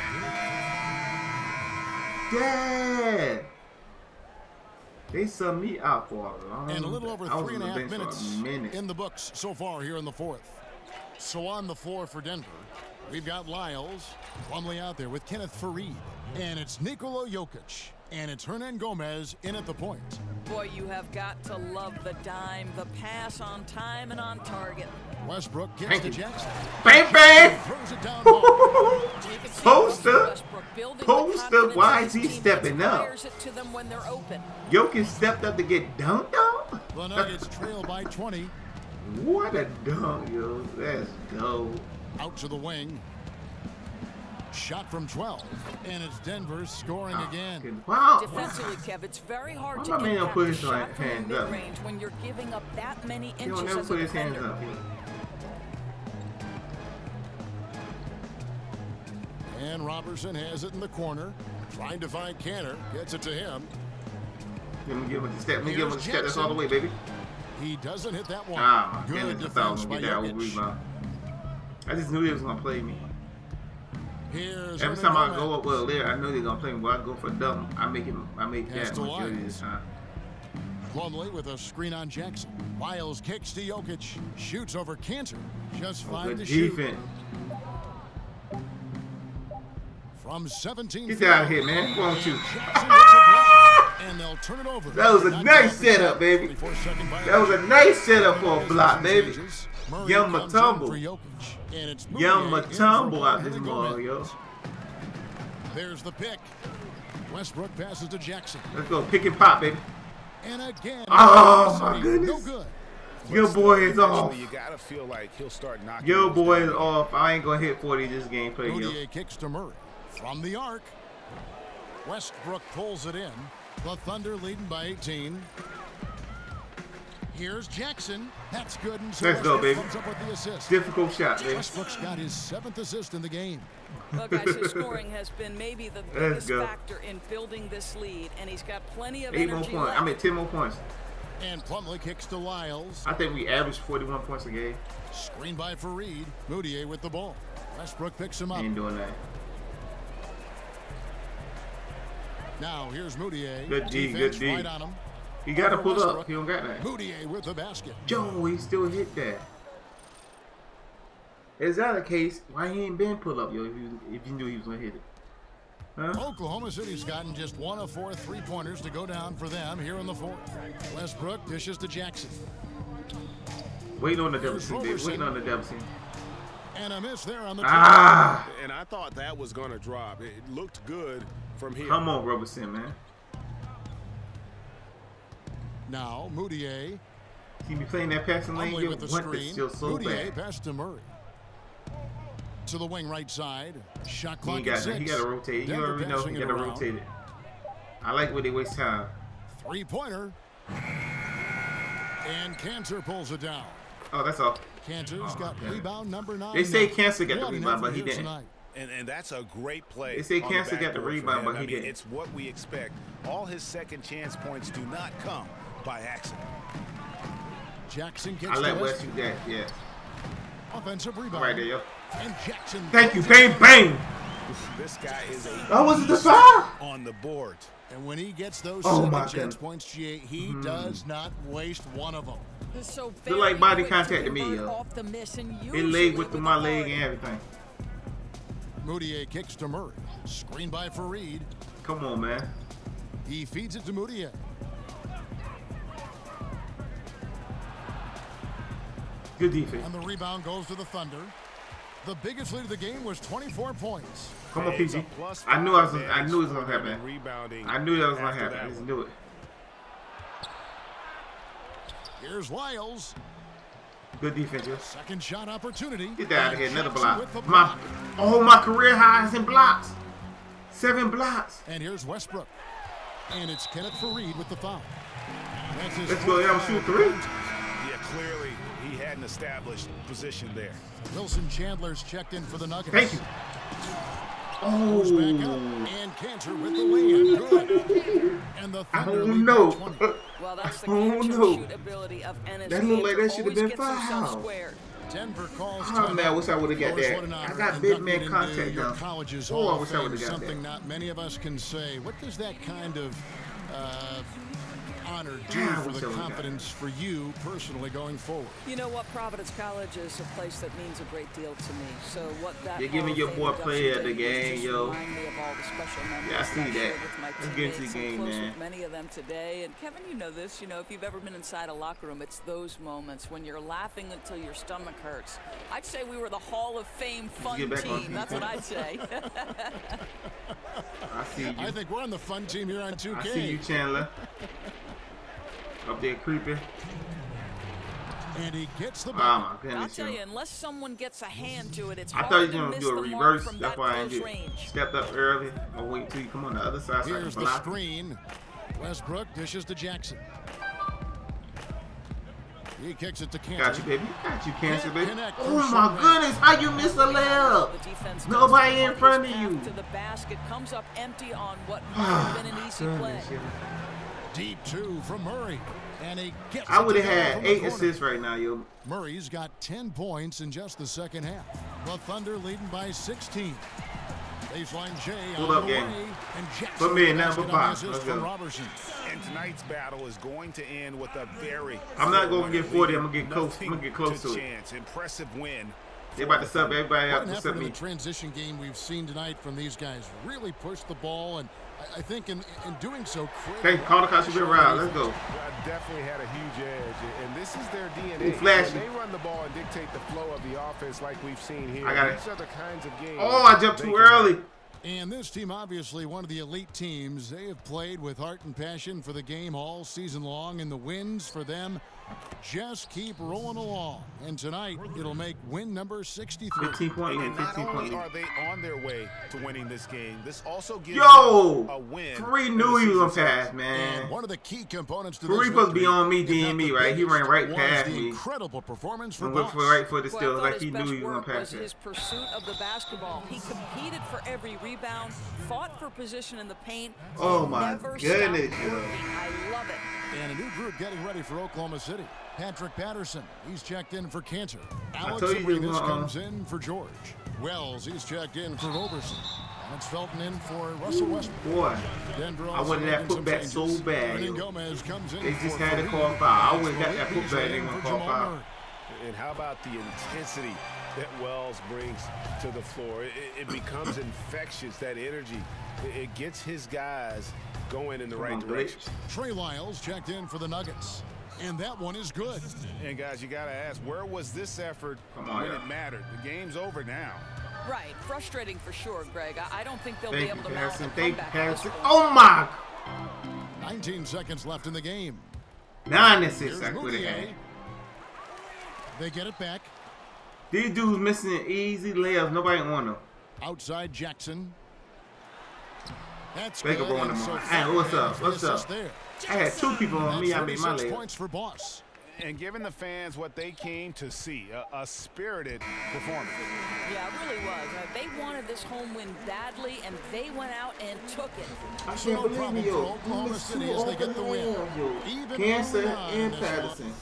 Dad. They subbed me out for a long time. And a little over 3.5 minutes in the books so far here in the fourth. So on the floor for Denver, we've got Lyles, Plumlee out there with Kenneth Faried. And it's Nikola Jokic. And it's Hernan Gomez in at the point. Boy, you have got to love the dime, the pass on time and on target. Westbrook gets to Jackson. Bang, bang! Throws it down. Poster. Poster. Why is he stepping up? Jokic stepped up to get dunked on? The Nuggets trail by 20. What a dunk, yo. Let's go. Out to the wing. Shot from 12, and it's Denver scoring again. Wow. Defensively, Kev, it's very hard to impact the shot from the mid-range when you're giving up that many inches never as put a his hands defender. up. And Robertson has it in the corner, trying to find Cantor. Gets it to him. Let me give him the step. Let me give him the step. That's all the way, baby. He doesn't hit that one. Ah, my Good goodness. I thought I defense was by going to get that Jokic. rebound. I just knew he was going to play me. Here's Every time I go up with a layer, I know they're going to play me. But I go for dumb. I make that majority this time. Plumlee with a screen on Jackson. Lyles kicks to Jokic. Shoots over Cantor. Just 5 to shoot. Defense. From 17 Get out of here, man. Why don't you? And they'll turn it over. That was a nice setup, baby. That was a nice setup for a block, baby. Young Matumbo. Young Matumbo out this ball, yo. There's the pick. Westbrook passes to Jackson. Let's go. Pick and pop, baby. And again. Oh, my goodness. No good. Your boy is off. You gotta feel like he'll start knocking. Your boy is off. I ain't going to hit 40 this gameplay, yo. Moutier kicks to Murray. From the arc. Westbrook pulls it in. The Thunder leading by 18. Here's Jackson. That's good. And so let's go, baby. Up with the assist. Difficult shot, baby. Westbrook's got his 7th assist in the game. Well, guys, his scoring has been maybe the biggest factor in building this lead, and he's got plenty of 8 more energy points. left. I mean, 10 more points. And Plumlee kicks to Lyles. I think we averaged 41 points a game. Screen by Faried. Moutier with the ball. Westbrook picks him up. Ain't doing that. Now here's Moutier. Good D, good D. Right on him. He got to pull up. He don't got that. Moutier with the basket. Joe, he still hit that. Is that the case? Why he ain't been pull up, yo? If you knew he was gonna hit it, huh? Oklahoma City's gotten just 1 of 4 3-pointers to go down for them here in the fourth. Westbrook dishes to Jackson. Waiting on the double team, baby. Waiting on the double team. And a miss there on the ah. And I thought that was gonna drop. It looked good from here. Come on, Robertson, man. Now Moutier. He be playing that passing lane. Your with the one screen. is still so Moutier bad. pass to Murray. To the wing right side. Shot He clock got at 6. He got to rotate. You already know he got to rotate it. I like where they waste time. 3-pointer. And Cantor pulls it down. Oh, that's all. Cantor's got rebound number 9. They say Cantor got the rebound, but he didn't. Tonight. And that's a great play. They say Cantor got the rebound, but he didn't. It's what we expect. All his second chance points do not come by accident. Jackson gets I let West shoot that, yeah. Offensive rebound. Right there, yo. And Jackson. Thank you, bang, bang. This guy is a that was the foul on the board. And when he gets those second chance points, GA, he does not waste one of them. So feel like body contact to me, yo. It laid with my leg and everything. Moutier kicks to Murray. Screen by Faried. Come on, man. He feeds it to Moutier. Good defense. And the rebound goes to the Thunder. The biggest lead of the game was 24 points. Come on, PG. I knew it was gonna happen. I knew that was gonna happen. I just knew it. Here's Lyles. Good defense, yo. Second shot opportunity. Get that out of here. Another block. My career highs in blocks. 7 blocks. And here's Westbrook. And it's Kenneth Faried with the foul. Let's go. Yeah, shoot 3. Yeah, clearly he had an established position there. Wilson Chandler's checked in for the Nuggets. Thank you. Oh. Back up. And Cantor with the lay-in. Good. And And the I Thunder don't lead know. by 20. Well, that's the I don't catch and know. shoot ability of Ennis. That looked like that should have Always been gets himself foul. squared. Denver calls Oh man, I wish I would have got Course, that. what an honor I got big man inducted contact into your now. college's Oh, Hall I of wish I Fame, would have got something that. not many of us can say. What does that kind of honor do Yeah, I for wish the I would've got confidence for you personally going forward? You know what? Providence College is a place that means a great deal to me. So what that You're giving Hall your of boy Fame player of the induction did was game, just yo. remind me of all the special memories Yeah, I see that that. shared with my Let's get into the teammates. game, I'm close man. with many of them today. And Kevin, you know this. You know, if you've ever been inside a locker room, it's those moments when you're laughing until your stomach hurts. I'd say we were the Hall of Fame fun get back on team. That's what I'd say. I see you. I think we're on the fun team here on 2K. I see you, Chandler. Up there creeping. And he gets the Oh ball. my I'll goodness, tell you, yo. unless someone gets a hand to it, it's I thought hard you to were miss gonna do a the mark reverse. from That's that why I close did range. stepped up early. I'll wait till you come on the other side so I can Here's the block. screen. Westbrook dishes to Jackson. He kicks it to Cantor. Got you, baby. Got you, Cancer, baby. Connect Oh for my Sherman. goodness, how you missed the layup? The defense does Nobody the in front of hardest you. path to the basket comes up empty on what might have been an easy play. Goodness, yo. Deep two from Murray. And he gets I it would have to go had from the 8 corner. assists right now, yo. Murray's got 10 points in just the second half. The Thunder leading by 16. Baseline Jay Hold out up, of the gang. way, and Jackson Put me in with the number basket on the 5. assist Let's from go. Robertson. And tonight's battle is going to end with a very. I'm not gonna get 40. I'm lead. gonna get close. I'm gonna get close to it. Chance. Impressive win. They about to sub everybody What out an effort except in me. the transition game we've seen tonight from these guys. Really push the ball, and I think in doing so. Okay, call the coach. We've been around. Let's go. Definitely had a huge edge, and this is their DNA. Ooh, flashy. When they run the ball and dictate the flow of the offense like we've seen here. I got it. These are the kinds of games. Oh, I jumped they too can- early. And this team, obviously one of the elite teams. They have played with heart and passion for the game all season long, and the wins for them just keep rolling along. And tonight, it'll make win number 63. 15 point lead. And not 15 point only lead. are they on their way to winning this game, this also gives Yo, them a win. Free in knew the he was gonna season pass, series. man. And one of the key components to Free this supposed to be victory, on me, if DN not me, the right? He biggest, ran right was past the me. incredible performance for And went Boss. for right for the Well, I steal. thought Like his he knew best he was gonna work pass was it. his pursuit of the basketball. He competed for every rebound, fought for position in the paint. Oh, and my never goodness, stopped yo. working. I love it. And a new group getting ready for Oklahoma City. Patrick Patterson, he's checked in for Cantor. Alex told you he was Arenas gonna, comes in for George. Wells, he's checked in for Roberson. And it's Felton in for Russell Westbrook. Boy, Denver I also wanted that making some putback so changes. bad, Brennan yo. Gomez comes in They just for had to Fareed. call foul. I would've got Fareed that putback. They in gonna for call Jamal foul. Murray. And how about the intensity that Wells brings to the floor? It becomes infectious, that energy. It gets his guys going in the right direction. Trey Lyles checked in for the Nuggets. And that one is good. And guys, you got to ask, where was this effort Come on, when yeah. it mattered? The game's over now. Right. Frustrating for sure, Greg. I don't think they'll Thank be you, able to mount a Harrison. Thank you, comeback at this Harrison. point. Oh my! 19 seconds left in the game. 9 assists I Here's could have Moutier. had. They get it back. These dudes missing easy layups. Nobody want them. Outside Jackson. That's Baker good. blowing And them so on. far, Hey, what's up? the What's assist up? there. I had 2 people on me. I And made my 36 layup. points for Boss. And giving the fans what they came to see, a spirited performance. Yeah, it really was. They wanted this home win badly, and they went out and took it. I So can't no believe problem it, for yo. Oklahoma Missed City 2 as they get open the win. hands, yo. Even Cancer early on in and this one. Patterson. And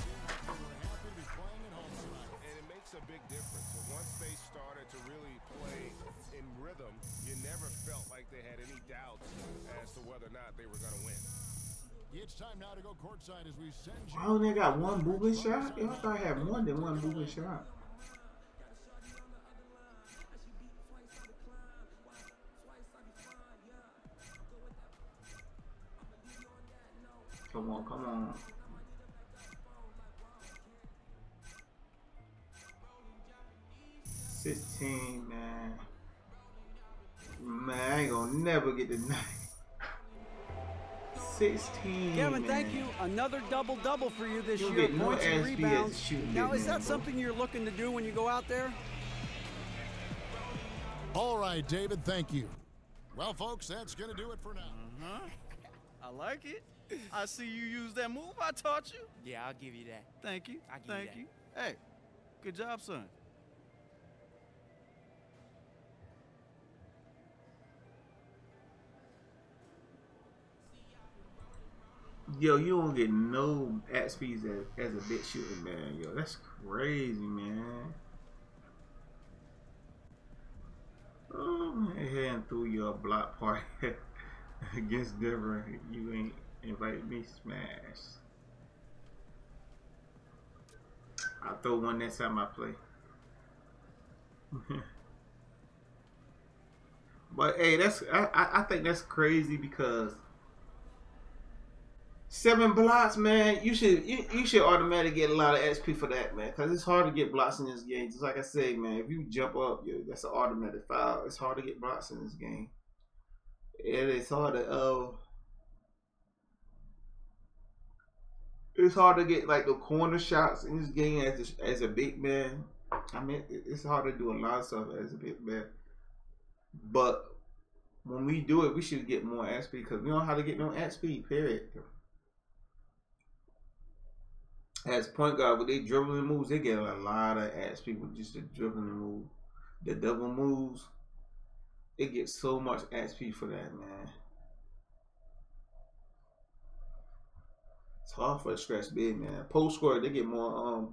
it makes a big difference. And once they started to really play in rhythm, you never felt like they had any doubts as to whether or not they were going to win. It's time now to go courtside as we send you. I only got 1 moving shot? Yo, I thought I had more than 1 moving shot. Come on, come on. $16, man. Man, I ain't gonna never get the 9. 16. Kevin, man. thank you. Another double-double for you this You'll year. get no Points and SB as a rebounds. shooting Now, big is man, that bro. something you're looking to do when you go out there? All right, David, thank you. Well, folks, that's going to do it for now. I like it. I see you use that move I taught you. Yeah, I'll give you that. Thank you. I'll give Thank you you. Hey, good job, son. Yo, you don't get no XPs as a bit shooter, man. Yo, that's crazy, man. Oh, man, heading through your block party against Denver. You ain't invite me smash. I'll throw one next time I play. But hey, I think that's crazy because 7 blocks, man. You should automatically get a lot of XP for that, man. Cause it's hard to get blocks in this game. Just like I said, man, if you jump up, yo, that's an automatic foul. It's hard to get blocks in this game. It's hard to it's hard to get like the corner shots in this game as a big man. I mean, it's hard to do a lot of stuff as a big man. But when we do it, we should get more XP because we don't know how to get no XP. Period. As point guard, with they dribbling moves, they get a lot of XP with just the dribbling move. The double moves, they get so much XP for that, man. It's hard for a stretch big, man. Post scorer, they get more.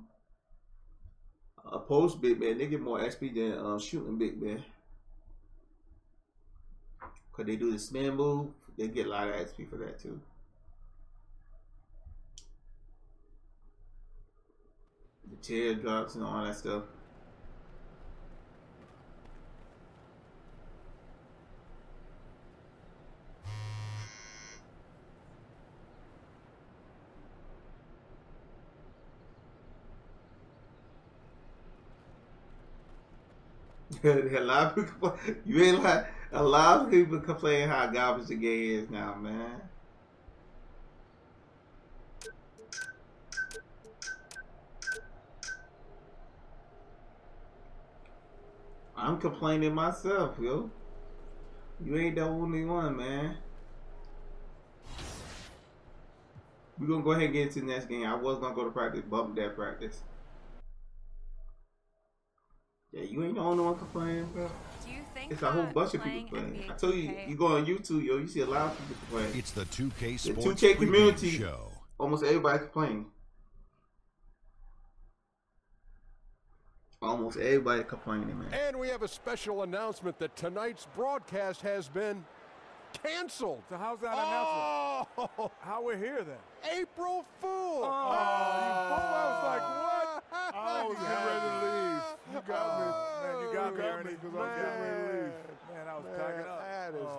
A post big man, they get more XP than shooting big man. Cause they do the spin move, they get a lot of XP for that too. The teardrops and all that stuff. A lot of people, you ain't like a lot of people complain how garbage the game is now, man. I'm complaining myself, yo. You ain't the only one, man. We're gonna go ahead and get into the next game. I was gonna go to practice, bump that practice. Yeah, you ain't the only one complaining, bro. Do you think it's a whole bunch of people complaining. I told you, you go on YouTube, yo, you see a lot of people complaining. It's the 2K Sports the 2K community show. Almost everybody complaining. Almost everybody complaining, man. And we have a special announcement that tonight's broadcast has been canceled. So how's that announcement? How we're here then? April Fool! Oh, I was like, what? I was getting ready to leave. You got me. Man, you got me, Ernie, because I was getting ready to leave. Man, I was packing up. That is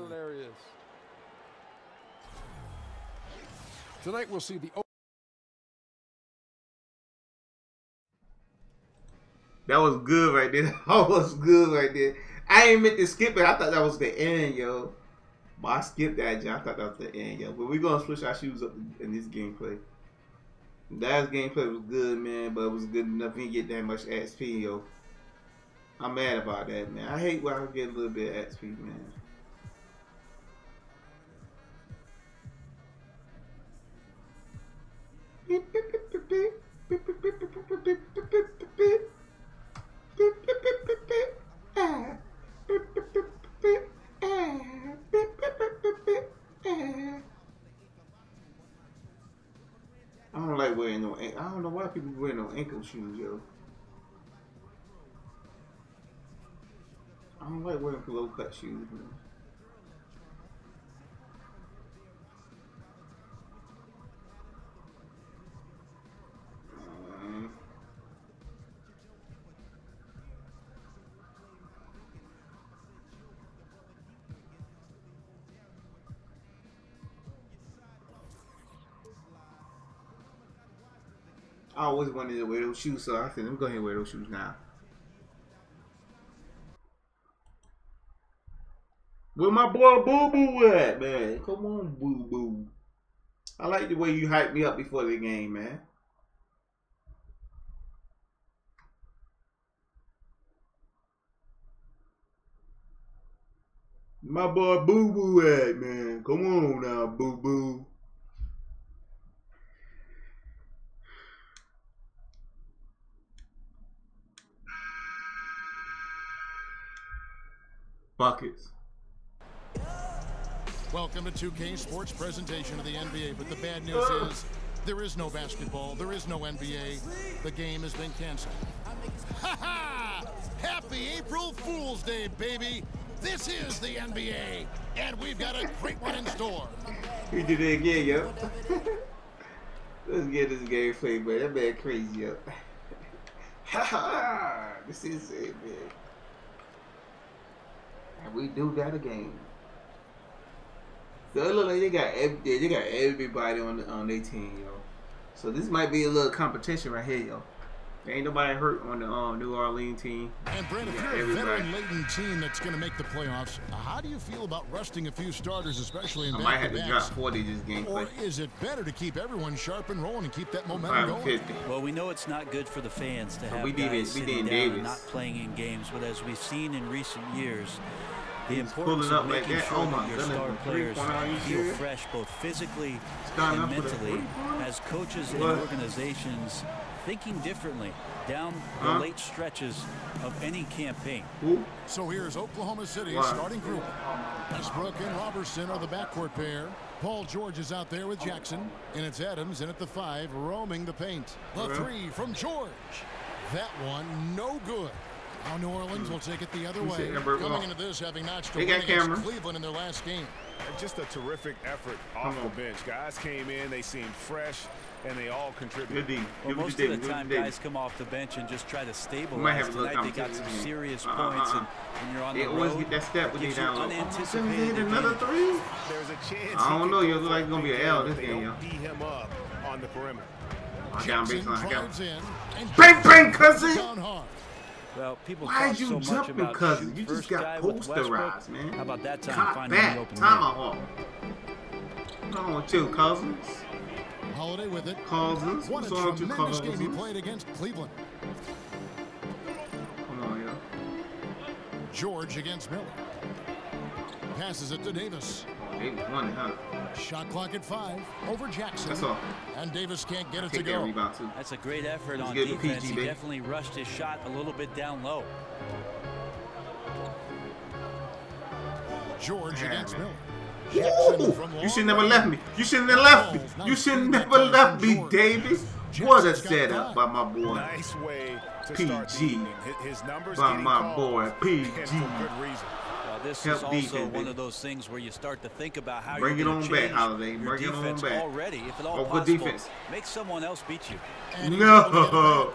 hilarious. Tonight we'll see the... That was good right there. That was good right there. I ain't meant to skip it. I thought that was the end, yo. But I skipped that, John. I thought that was the end, yo. But we're going to switch our shoes up in this gameplay. Last gameplay was good, man. But it was good enough. We didn't get that much XP, yo. I'm mad about that, man. I hate when I get a little bit of XP, man. I don't like wearing no. I don't know why people wear no ankle shoes, yo. I don't like wearing low cut shoes, man. I always wanted to wear those shoes, so I said, let me go ahead and wear those shoes now. Where my boy Boo Boo at, man? Come on, Boo Boo. I like the way you hyped me up before the game, man. My boy Boo Boo at, man? Come on now, Boo Boo. Buckets. Welcome to 2K Sports presentation of the NBA, but the bad news is there is no basketball, there is no NBA. The game has been canceled. Ha ha! Happy April Fool's Day, baby! This is the NBA, and we've got a great one in store. We did it again, yo. Let's get this game played, man. That man crazy, yo. Ha ha! This is it, man. And we do got a game. So it look like they got everybody on their team, yo. So this might be a little competition right here, yo. There ain't nobody hurt on the New Orleans team. And Brent, if you're a veteran-laden team that's going to make the playoffs, how do you feel about resting a few starters, especially in back-to-backs? I might have to drop 40 this game. Or is it better to keep everyone sharp and rolling and keep that momentum going? Well, we know it's not good for the fans to have guys sitting down and not playing in games, but as we've seen in recent years, the importance of making sure that your star players feel fresh both physically and mentally as coaches and organizations thinking differently down the late stretches of any campaign. So here's Oklahoma City's starting group. Westbrook and Robertson are the backcourt pair. Paul George is out there with Jackson, and it's Adams in at the 5 roaming the paint. The 3 from George. That one no good. Now New Orleans will take it the other way. Coming into this, having notched a win against Cleveland in their last game. Just a terrific effort off the bench. Guys came in, they seemed fresh, and they all contributed. Well, most of the time, guys come off the bench and just try to stabilize. Tonight, they got some serious points, and when you're on the road, always get that step when they down low. Unanticipated another 3? There's a chance. I don't know. You look like it's gonna be an L this game, yo. D him up on the perimeter. Down baseline, I got him. Bang, bang, cousin. Well, people Why talk you so much jumping, about cousin? You just got posterized, man. How about that time finding the open time off. Come on, chill, cousins. Holiday with it. Cousins. What a tremendous game he played against Cleveland. Come on, yo. George against Miller. Passes it to Davis. Davis won it, huh? Shot clock at 5 over Jackson. That's all. And Davis can't get it to go. That's a great effort on defense. He definitely rushed his shot a little bit down low. George against Miller. You should never left me. You should never left me. You should never left me, Davis. What a setup by my boy. Nice way to PG. His numbers by my boy PG. This is also one of those things where you start to think about how you're going to change Holiday. your defense already. If at all possible, defense. Make someone else beat you. No.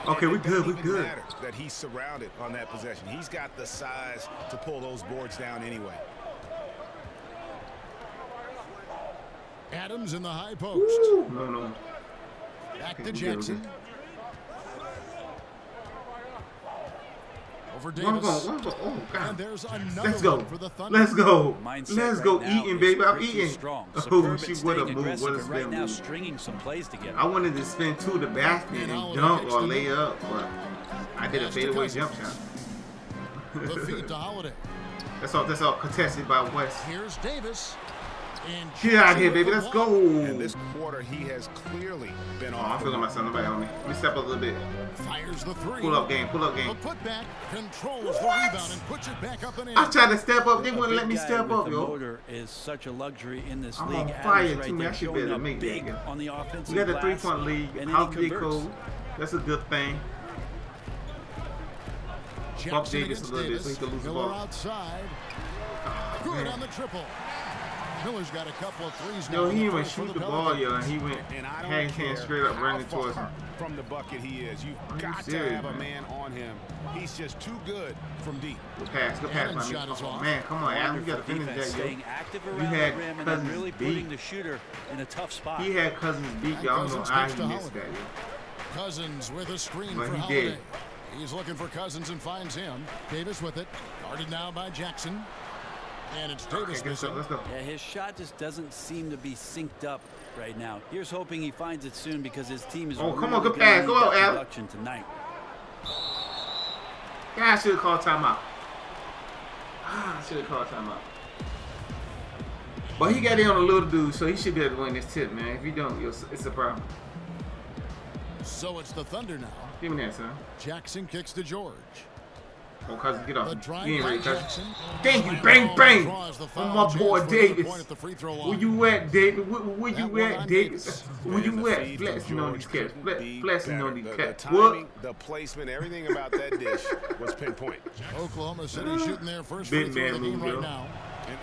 Okay, we good. We good. That he's surrounded on that possession. He's got the size to pull those boards down anyway. Adams in the high post. Woo. No. Back to Jackson. Over Davis. Oh, God. And there's another Let's go. One for the Thunder. Let's go. Let's go eating, baby. I'm eating. Oh, she would have moved. What is right now stringing some plays together. I wanted to spin to the basket and dunk or lay up, but I did a fadeaway jump shot. The feed to Holiday. That's all contested by West. Here's Davis. Get out here, baby. Let's go. And this quarter, he has clearly been off. I'm feeling myself. Nobody on me. Let me step up a little bit. Fires the 3. Pull up game. The putback controls the rebound and puts it back up and in. I tried to step up. They wouldn't let me step up, yo. Motor is such a luxury in this I'm league. on fire right too, man. I should be able to make that. Yo. On the offensive we got a 3-point lead. House be cool. That's a good thing. Bump Davis a little bit so he can lose the ball. Outside. Good on the triple. Miller's got a couple of threes now. Yo, he didn't even shoot the ball, yo, and he went hand straight up running towards him. From the bucket he is. You've got to have a man on him. He's just too good from deep. Good pass by me. Oh, man, come on, Adam. You got to finish that, yo. You had Cousins really putting the shooter in a tough spot. He had Cousins beat, yo. I don't know how he missed that, yo. Cousins with a screen for Holiday. He's looking for Cousins and finds him. Davis with it. Guarded now by Jackson. And it's Davis missing. Let's go. Yeah, his shot just doesn't seem to be synced up right now. Here's hoping he finds it soon because his team is come on, good pass. Go out, Al. Tonight. Yeah, I should have called timeout. But he got in on a little dude, so he should be able to win this tip, man. If you don't, it's a problem. So it's the Thunder now. Give me that, son. Jackson kicks to George. Oh, Cousins, get off. You ain't ready, Cousins. Thank you, bang, bang. On my boy Davis. Where you at, David? Where you at, Davis? Where you at? Flexing on these cats. Flexing on these cats. What? The placement, everything about that dish was pinpoint. Oklahoma City shooting their first free throw of the game right now.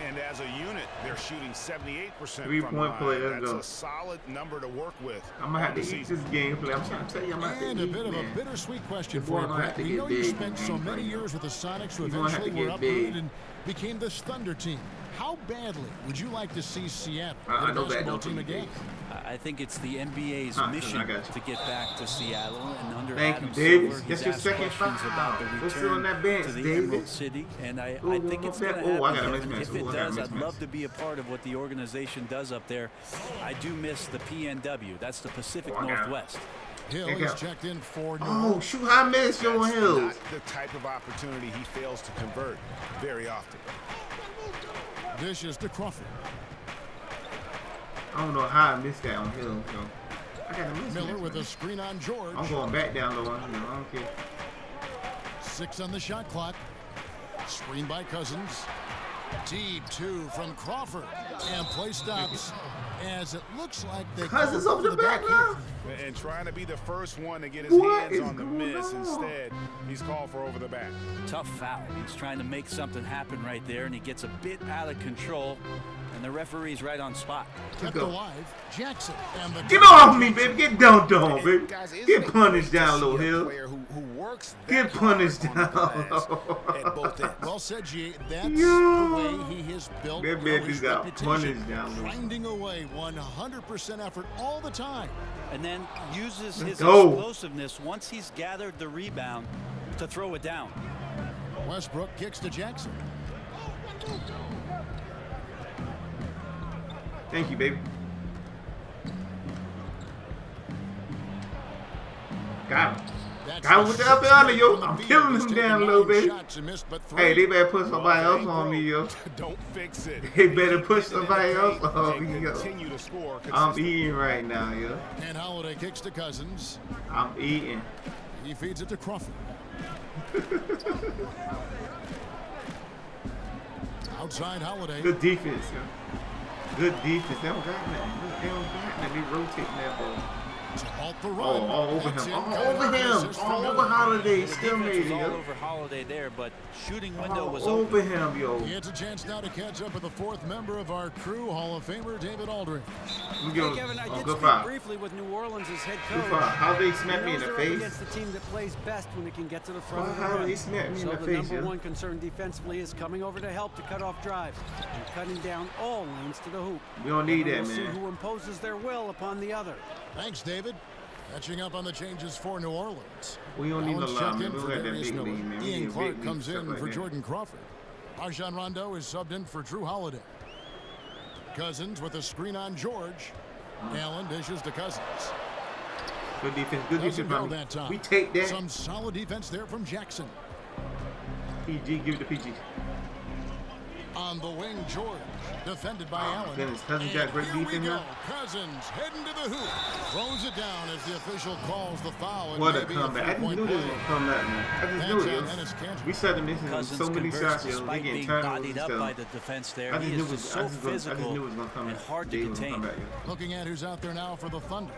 And as a unit, they're shooting 78% 3-point play. That's a solid number to work with. I'm going to have to eat this gameplay. I'm trying to tell you, I'm going to have to eat, a bit of a bittersweet question for you, Brett. We know you spent so many years with the Sonics who eventually were uprooted and became this Thunder team. How badly would you like to see Seattle, the basketball team, again? I think it's the NBA's mission to get back to Seattle, and under Thank Adam you, Davis. Silver, That's your second foul. About the return on that bench, to the David. Emerald City, and I think it's going to happen. If it does, I'd love to be a part of what the organization does up there. I do miss the PNW. That's the Pacific Northwest. Hill is checked in for shoot, I miss Joe Hill. Not the type of opportunity he fails to convert very often. Dishes to Crawford. I don't know how I missed that on Hill. I got to miss Miller with a screen on George. I'm going back down low. I don't care. 6 on the shot clock. Screen by Cousins. Deep 2 from Crawford. And play stops as it looks like they Cousins over the back now. And trying to be the first one to get his hands on the miss. Instead, he's called for over the back. Tough foul. He's trying to make something happen right there, and he gets a bit out of control. And the referee's right on spot. Kept alive. Jackson. And the get off me, baby. Get dunked on, baby. Get punished down, little Hill. Get punished down. Well said, G. That's the way he has built that baby's got punished down. Grinding away 100% effort all the time. And then uses his explosiveness once he's gathered the rebound to throw it down. Westbrook kicks to Jackson. Thank you, baby. Got him. Got him with the up and under, yo. I'm killing him down low, baby. Hey, they better put somebody else on me, yo. Don't fix it. They better put somebody else on me, yo. I'm eating right now, yo. And Holiday kicks to Cousins. I'm eating. He feeds it to Crawford. Outside Holiday. Good defense, yo. Good defense. They don't got that. They don't got that. They rotating that ball. All over him. All over him. All over Holiday. Still made it, yo. All over Holiday there, but shooting window was over open. him, yo. He gets a chance now to catch up with the 4th member of our crew, Hall of Famer David Aldridge. Hey, Kevin, I did speak briefly with New Orleans' head coach. How they smack me in the face? Against the team that plays best when it can get to the front of the How run. they smack me in the face, So the number one concern defensively is coming over to help to cut off drives and cutting down all lanes to the hoop. We don't need that, we'll see man. who imposes their will upon the other. Thanks, David. Catching up on the changes for New Orleans. We don't need a lot, man. We got that big lead, man. Ian Clark comes in for Jordan Crawford. Rajon Rondo is subbed in for Drew Holiday. Cousins with a screen on George. Allen dishes to Cousins. Good defense. Good defense. That time. We take that. Some solid defense there from Jackson. PG, give it to PG. On the wing, George. Defended by Allen. Goodness, Cousins got great defense now. Cousins heading to the hoop. Throws it down as the official calls the foul. What a comeback. I just knew this was coming out, man. I just knew it. We started missing so many shots, yo. They getting turnovers and by the defense there. I just knew it was so physical going to come and hard to contain. Looking at who's out there now for the Thunder.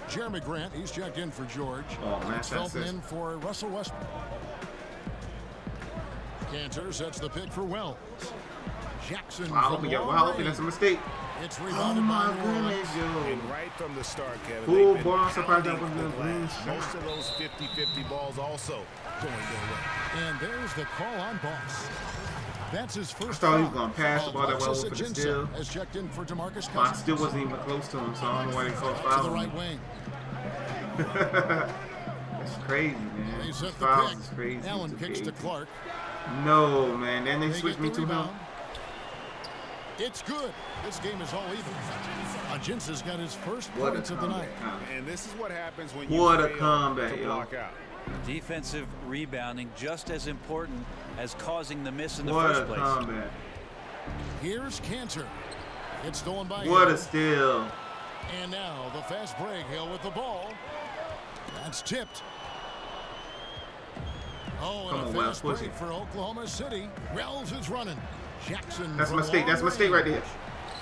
Jeremy Grant, he's checked in for George. Oh, man, Felton in for Russell Westbrook. Cantor sets the pick for Wells. Jackson. I hope that's a mistake. It's rebounded by goodness, yo. And right from the start, Kevin. Cool ball, surprised that wasn't a green shot. Most of those 50-50 balls also going their way. And there's the call on Boss. That's his first. I thought he was going to pass the ball that well for the steal. Has checked in for DeMarcus Cousins. I still wasn't even close to him, so I don't know why they called foul. To the right wing. That's crazy, man. They set the fouls pick. is crazy. Allen kicks to Clark. No, man. Then they switched me to him. It's good. This game is all even. Ajinsa's got his first points of the night. And this is what happens when you what a comeback, yo. block out. Defensive rebounding just as important as causing the miss in the first place. What a comeback. Here's Cantor. It's stolen by What Hill. a steal. And now the fast break. Hill with the ball. That's tipped. Oh, and a fast break for Oklahoma City. Wells is running. Jackson. That's a mistake. That's a mistake right there.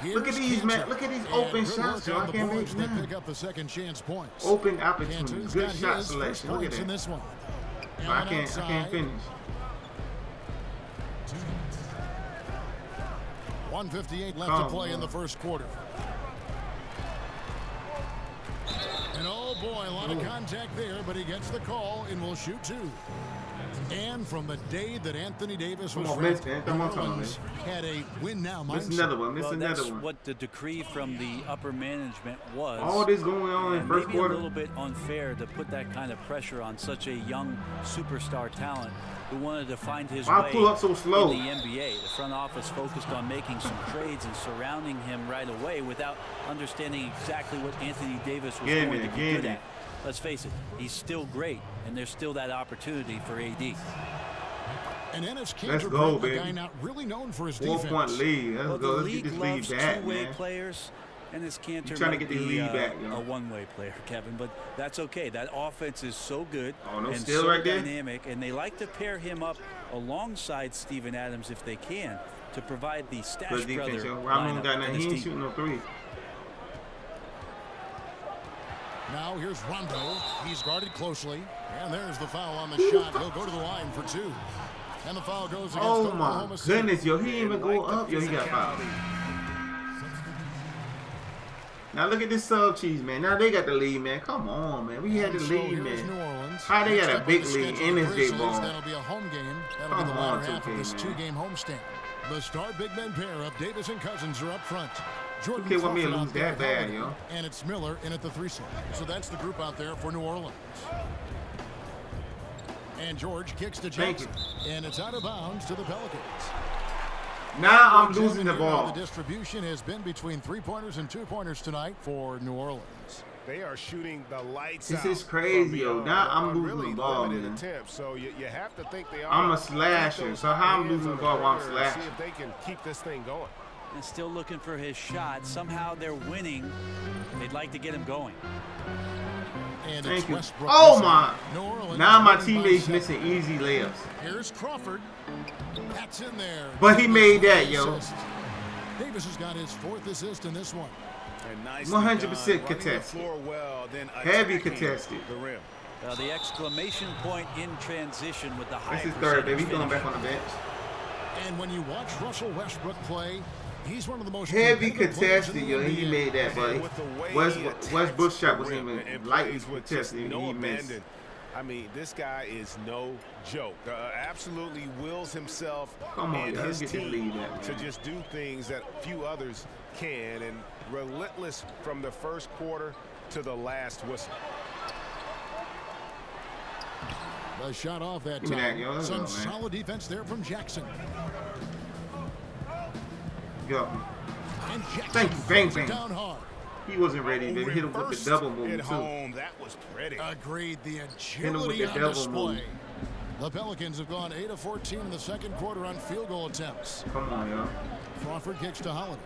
Look at these, man. Look at these open shots, yo. I can't make none. Pick up the second chance points. Open opportunities. Good shot selection. Look at that. This one. I can't finish. 1:58 left to play in the first quarter. And oh boy, a lot of contact there, but he gets the call and will shoot two. And from the day that Anthony Davis was drafted, had a win now mindset. Miss another one. That's what the decree from the upper management was. All this going on in first quarter. Maybe a little bit unfair to put that kind of pressure on such a young superstar talent who wanted to find his way pull up so slow? in the NBA. The front office focused on making some trades and surrounding him right away without understanding exactly what Anthony Davis was going to be good at. Let's face it, he's still great, and there's still that opportunity for AD. And Enes Kanter, a guy not really known for his defense. 4-point lead. Let's go. Let's get this lead back, two-way man. Players. Enes Kanter trying to get the lead back, a one-way player, Kevin, but that's okay. That offense is so good and steal so right there? dynamic, and they like to pair him up alongside Steven Adams if they can to provide the Stash brother lineup. He ain't shooting no three. Now here's Rondo. He's guarded closely, and there's the foul on the shot. He'll go to the line for two. And the foul goes against Oklahoma City. Goodness, yo, he didn't even go up. Yo, he got fouled. Now look at this sub cheese, man. Now they got the lead, man. Come on, man. We had the lead, man. How they got a big lead in this J ball? That'll be a home game. That'll be the latter half of this two-game homestand. The star big men pair of Davis and Cousins are up front. Jordan want me to lose that bad, yo. And it's Miller in at the 3 slot. So that's the group out there for New Orleans. And George kicks to Jackson. And it's out of bounds to the Pelicans. Now I'm losing the ball. The distribution has been between 3-pointers and 2-pointers tonight for New Orleans. They are shooting the lights out. This is crazy, yo. Now I'm losing the ball, man. Attempts, so you have to think they are. I'm a slasher, so how I'm losing the ball while I'm slashing? See if they can keep this thing going. And still looking for his shot. Somehow they're winning. They'd like to get him going. And thank you. Oh my! Now my teammates missing easy layups. Here's Crawford. That's in there. But he made that, yo. Davis has got his 4th assist in this one. 100% contested. Heavy contested. The exclamation point in transition with the high. This is third, baby. He's going back on the bench. And when you watch Russell Westbrook play, he's one of the most heavy contested, yo. He made that, buddy. Westbrook's shot was even lightly contested, and he missed. I mean, this guy is no joke. Absolutely wills himself and his team to just do things that few others can, and relentless from the first quarter to the last whistle. The shot off that time. Some solid defense there from Jackson. Yo. And Jackson thank you, bang, bang. Down hard. He wasn't ready. They hit him with the double move, too. That was pretty. Agreed. The agility on display. The Pelicans have gone 8 of 14 in the second quarter on field goal attempts. Come on, yo. Crawford kicks to Holiday.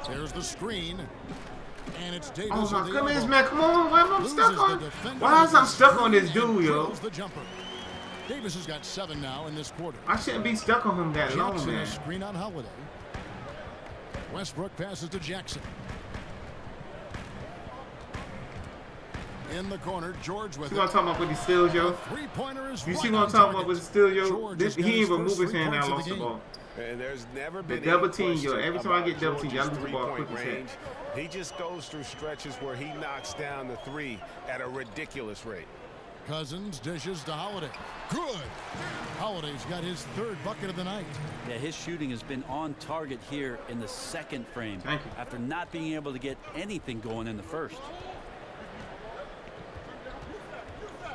There's the screen. And it's Davis. Oh my goodness, man. Come on. Why am I stuck on? Why is I stuck on this dude, yo? The jumper. Davis has got 7 now in this quarter. I shouldn't be stuck on him that long, Jackson, man. a screen on Holiday. Westbrook passes to Jackson. In the corner, George with it. See what I'm talking about with these steals, yo? You see what I'm talking about with the steals, yo? He ain't even move his hand out, lost the ball. And there's never been double team, yo. Every time I get double team, I lose the ball quick as hell. He just goes through stretches where he knocks down the 3 at a ridiculous rate. Cousins dishes to Holiday. Good. Holiday's got his 3rd bucket of the night. Yeah, his shooting has been on target here in the second frame after not being able to get anything going in the first.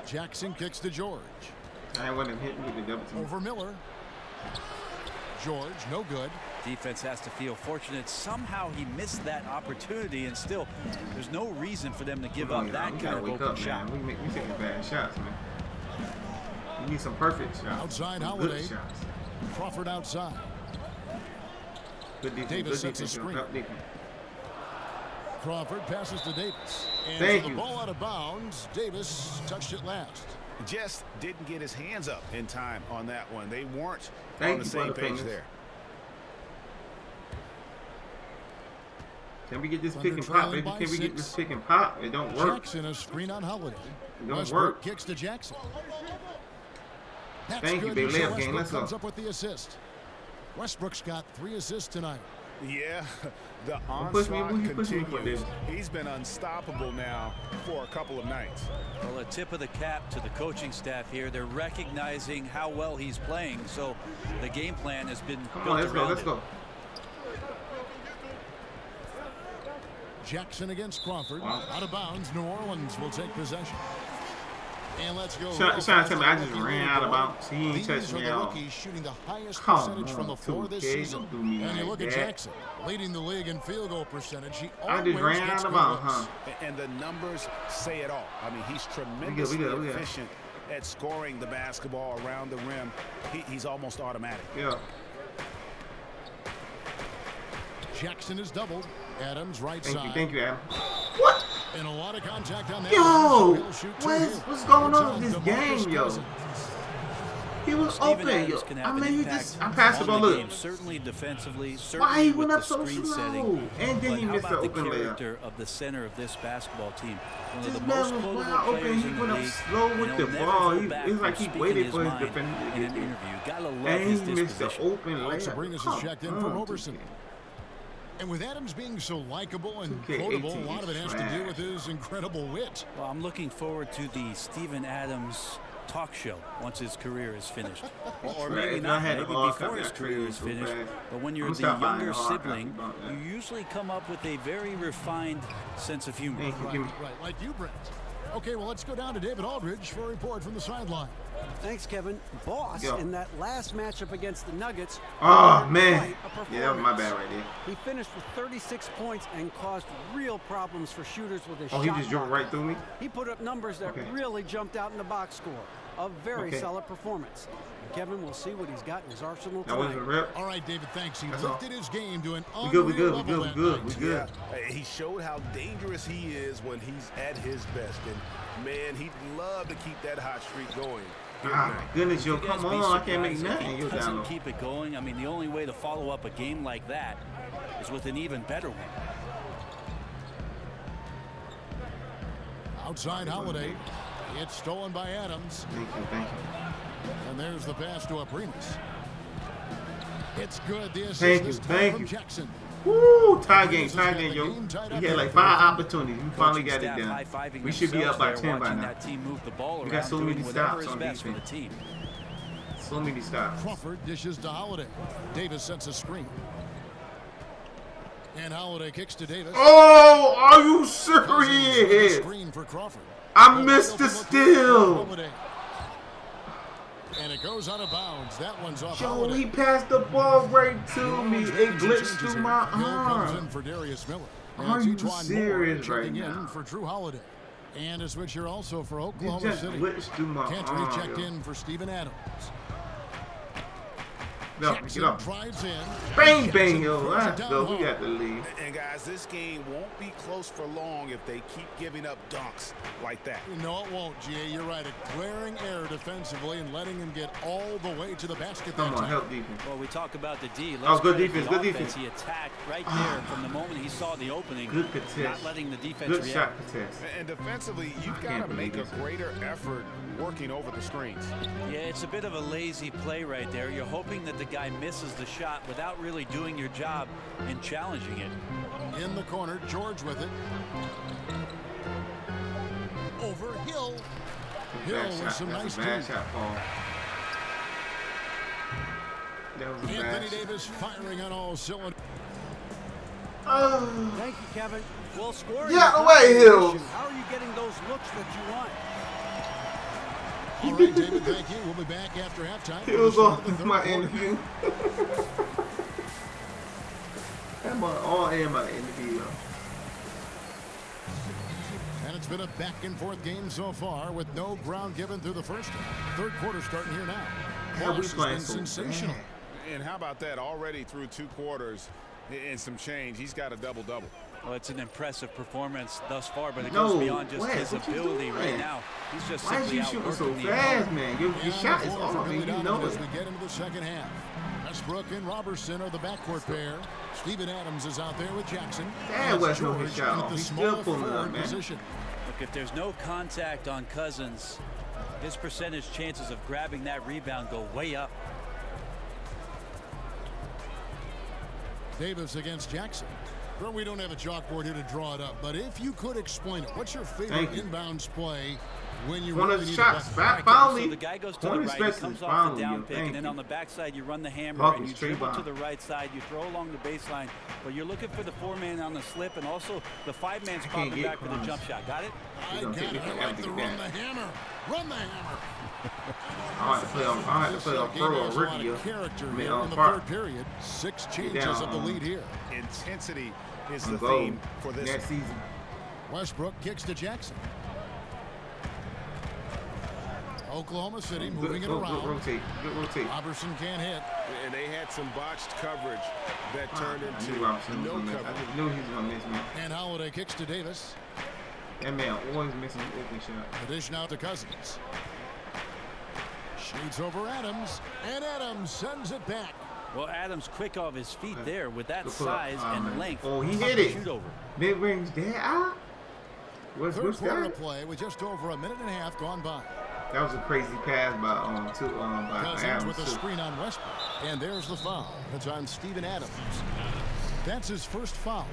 Jackson kicks to George. I want him hitting with the double team. Over Miller. George, no good. Defense has to feel fortunate. Somehow he missed that opportunity, and still, there's no reason for them to give up that kind of open shot. We taking bad shots, man. We need some perfect shots. Outside Holiday. Crawford outside. Good defense. Davis sets a screen. Crawford passes to Davis. And Thank the you. ball out of bounds. Davis touched it last. Just didn't get his hands up in time on that one. They weren't on the same page there. Can we get this pick and pop, baby? Can we get this pick and pop? It don't work. Jackson a screen on Holiday. It don't work. Kicks to Jackson. That's Thank you, baby. Layup game. Let's go. Comes up with the assist. Westbrook's got 3 assists tonight. Yeah, the onslaught continues. He's been unstoppable now for a couple of nights. Well, a tip of the cap to the coaching staff here. They're recognizing how well he's playing, so the game plan has been built around it. Let's go. Jackson against Crawford. Out of bounds. New Orleans will take possession. And let's go. Trying to tell me I just ran out of bounds. He ain't touched me at all. Rookies shooting the highest percentage from the floor this season. And you look at Jackson, leading the league in field goal percentage. He always ran out of bounds, huh? And the numbers say it all. I mean, he's tremendously efficient at scoring the basketball around the rim. He's almost automatic. Yeah. Jackson is doubled. Adams right side. Thank you, Adam. What? And a lot of contact on that. Yo, what's going on with this game, yo? He was open, yo. I mean, I passed the ball up. Certainly defensively, why he went up so slow? And then he missed the open layup. Character of the center of this basketball team. One of the most quotable players in the league. He went up slow with the ball. It's like he waited for his defender to get there. And he missed the open layup. Sabrina's is checked in for Roberson. And with Adams being so likable and quotable, a lot of it has to do with his incredible wit. Well, I'm looking forward to the Steven Adams talk show once his career is finished. Or maybe not, maybe before his career is finished. But when you're the younger sibling, you usually come up with a very refined sense of humor. Right, like you, Brent. Okay, well, let's go down to David Aldridge for a report from the sideline. Thanks, Kevin. Boss, in that last matchup against the Nuggets. Oh, man. Yeah, that was my bad right there. He finished with 36 points and caused real problems for shooters with his shot. Oh, he just jumped right through me? He put up numbers that really jumped out in the box score. A very solid performance. And Kevin will see what he's got in his arsenal tonight. That wasn't a rip. All right, David, thanks. He lifted his game to an We good. Yeah, he showed how dangerous he is when he's at his best. And, man, he'd love to keep that hot streak going. Ah, my goodness, yo, come on. I can't make nothing. He doesn't keep it going. I mean, the only way to follow up a game like that is with an even better one. Outside Holiday. It's stolen by Adams. Thank you. And there's the pass to Aprinas. It's good. The assist from Jackson. Woo! Tie game, yo. We had like 5 opportunities. We finally got it done. We should be up by 10 by now. We got so many stops on defense. So many stops. Crawford dishes to Holiday. Davis sets a screen. And Holiday kicks to Davis. Oh, are you serious? Screen for Crawford. I missed the steal. And it goes out of bounds. That one's off. Yo, he passed the ball right to me. It glitched through my arm. Comes in for Darius Miller. Are you serious right now? For Drew Holiday. And a switcher also for Oklahoma City. Can't checked in for Steven Adams. No, Jackson get up. Drives in. Bang, bang, yo. Let's go. We got the lead. And, guys, this game won't be close for long if they keep giving up dunks like that. No, it won't, G.A. You're right. A glaring error defensively and letting him get all the way to the basket. Come on, help defense. Well, we talk about the D. Good defense. He attacked right there from the moment he saw the opening. Good contest. Not letting the defense react. Good shot contest. And defensively, you've got to make a greater effort working over the screens. Yeah, it's a bit of a lazy play right there. You're hoping that the guy misses the shot without really doing your job and challenging it. In the corner, George with it. Over Hill. Hill with some nice bad shot, Paul. That was a bad Anthony Davis firing on all cylinders. Thank you, Kevin. Well, scoring. Yeah, away, Hill. How are you getting those looks that you want? All right, David, thank you. We'll be back after halftime. It was on my interview. I'm all in my interview. And it's been a back-and-forth game so far with no ground given through the first half. Third quarter starting here now. Boss has been sensational. And how about that? Already through 2 quarters and some change. He's got a double-double. Well, it's an impressive performance thus far, but it goes beyond just his ability right now. He's just simply outworking so fast, man. Your shot is off, man. You know it. As we get into the second half. Westbrook and Robertson are the backcourt pair. Steven Adams is out there with Jackson. Damn, Westbrook his shot off. He's still pulling it up, man. Look, if there's no contact on Cousins, his percentage chances of grabbing that rebound go way up. Davis against Jackson. Well, we don't have a chalkboard here to draw it up, but if you could explain it, what's your favorite inbounds play when you one really of the need shots? So the guy goes to the right, he comes off the down pick, and then on the backside you run the hammer and you dribble to the right side, you throw along the baseline, but you're looking for the 4-man on the slip, and also the 5-man's popping back for the jump shot. Got it? I got it. I like the run the hammer. Run the hammer. I had to play on pro or rookie. Character here in the third period. 6 changes of the lead here. Intensity is the theme for this season. Westbrook kicks to Jackson. Oklahoma City moving it around. Good rotate. Robertson can't hit. And they had some botched coverage that turned into no coverage. I just knew he was going to miss me. And Holiday kicks to Davis. That man always missing the open shot. Addition out to Cousins. Shoots over Adams, and Adams sends it back. Well, Adams quick off his feet there with that size and length. Oh, he hit it. Shoot over. Mid-range there. Third quarter of play with just over a minute and a half gone by. That was a crazy pass by Cousins Adams with a screen on Westbrook, and there's the foul. It's on Steven Adams. That's his first foul.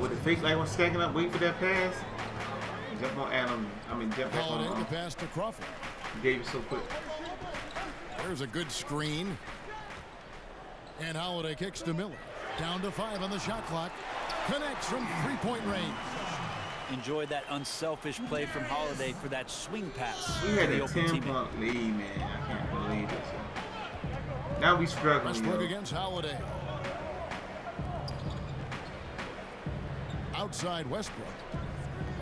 With the fake like was stacking up, waiting for that pass. Jump on Adams. Jump back on Holiday the pass to Crawford. Gave it so quick. There's a good screen. And Holiday kicks to Miller. Down to 5 on the shot clock. Connects from 3-point range. Enjoyed that unselfish play from Holiday for that swing pass. We had a 10-point lead, man. I can't believe this. Now we struggling. Westbrook against Holiday. Outside Westbrook.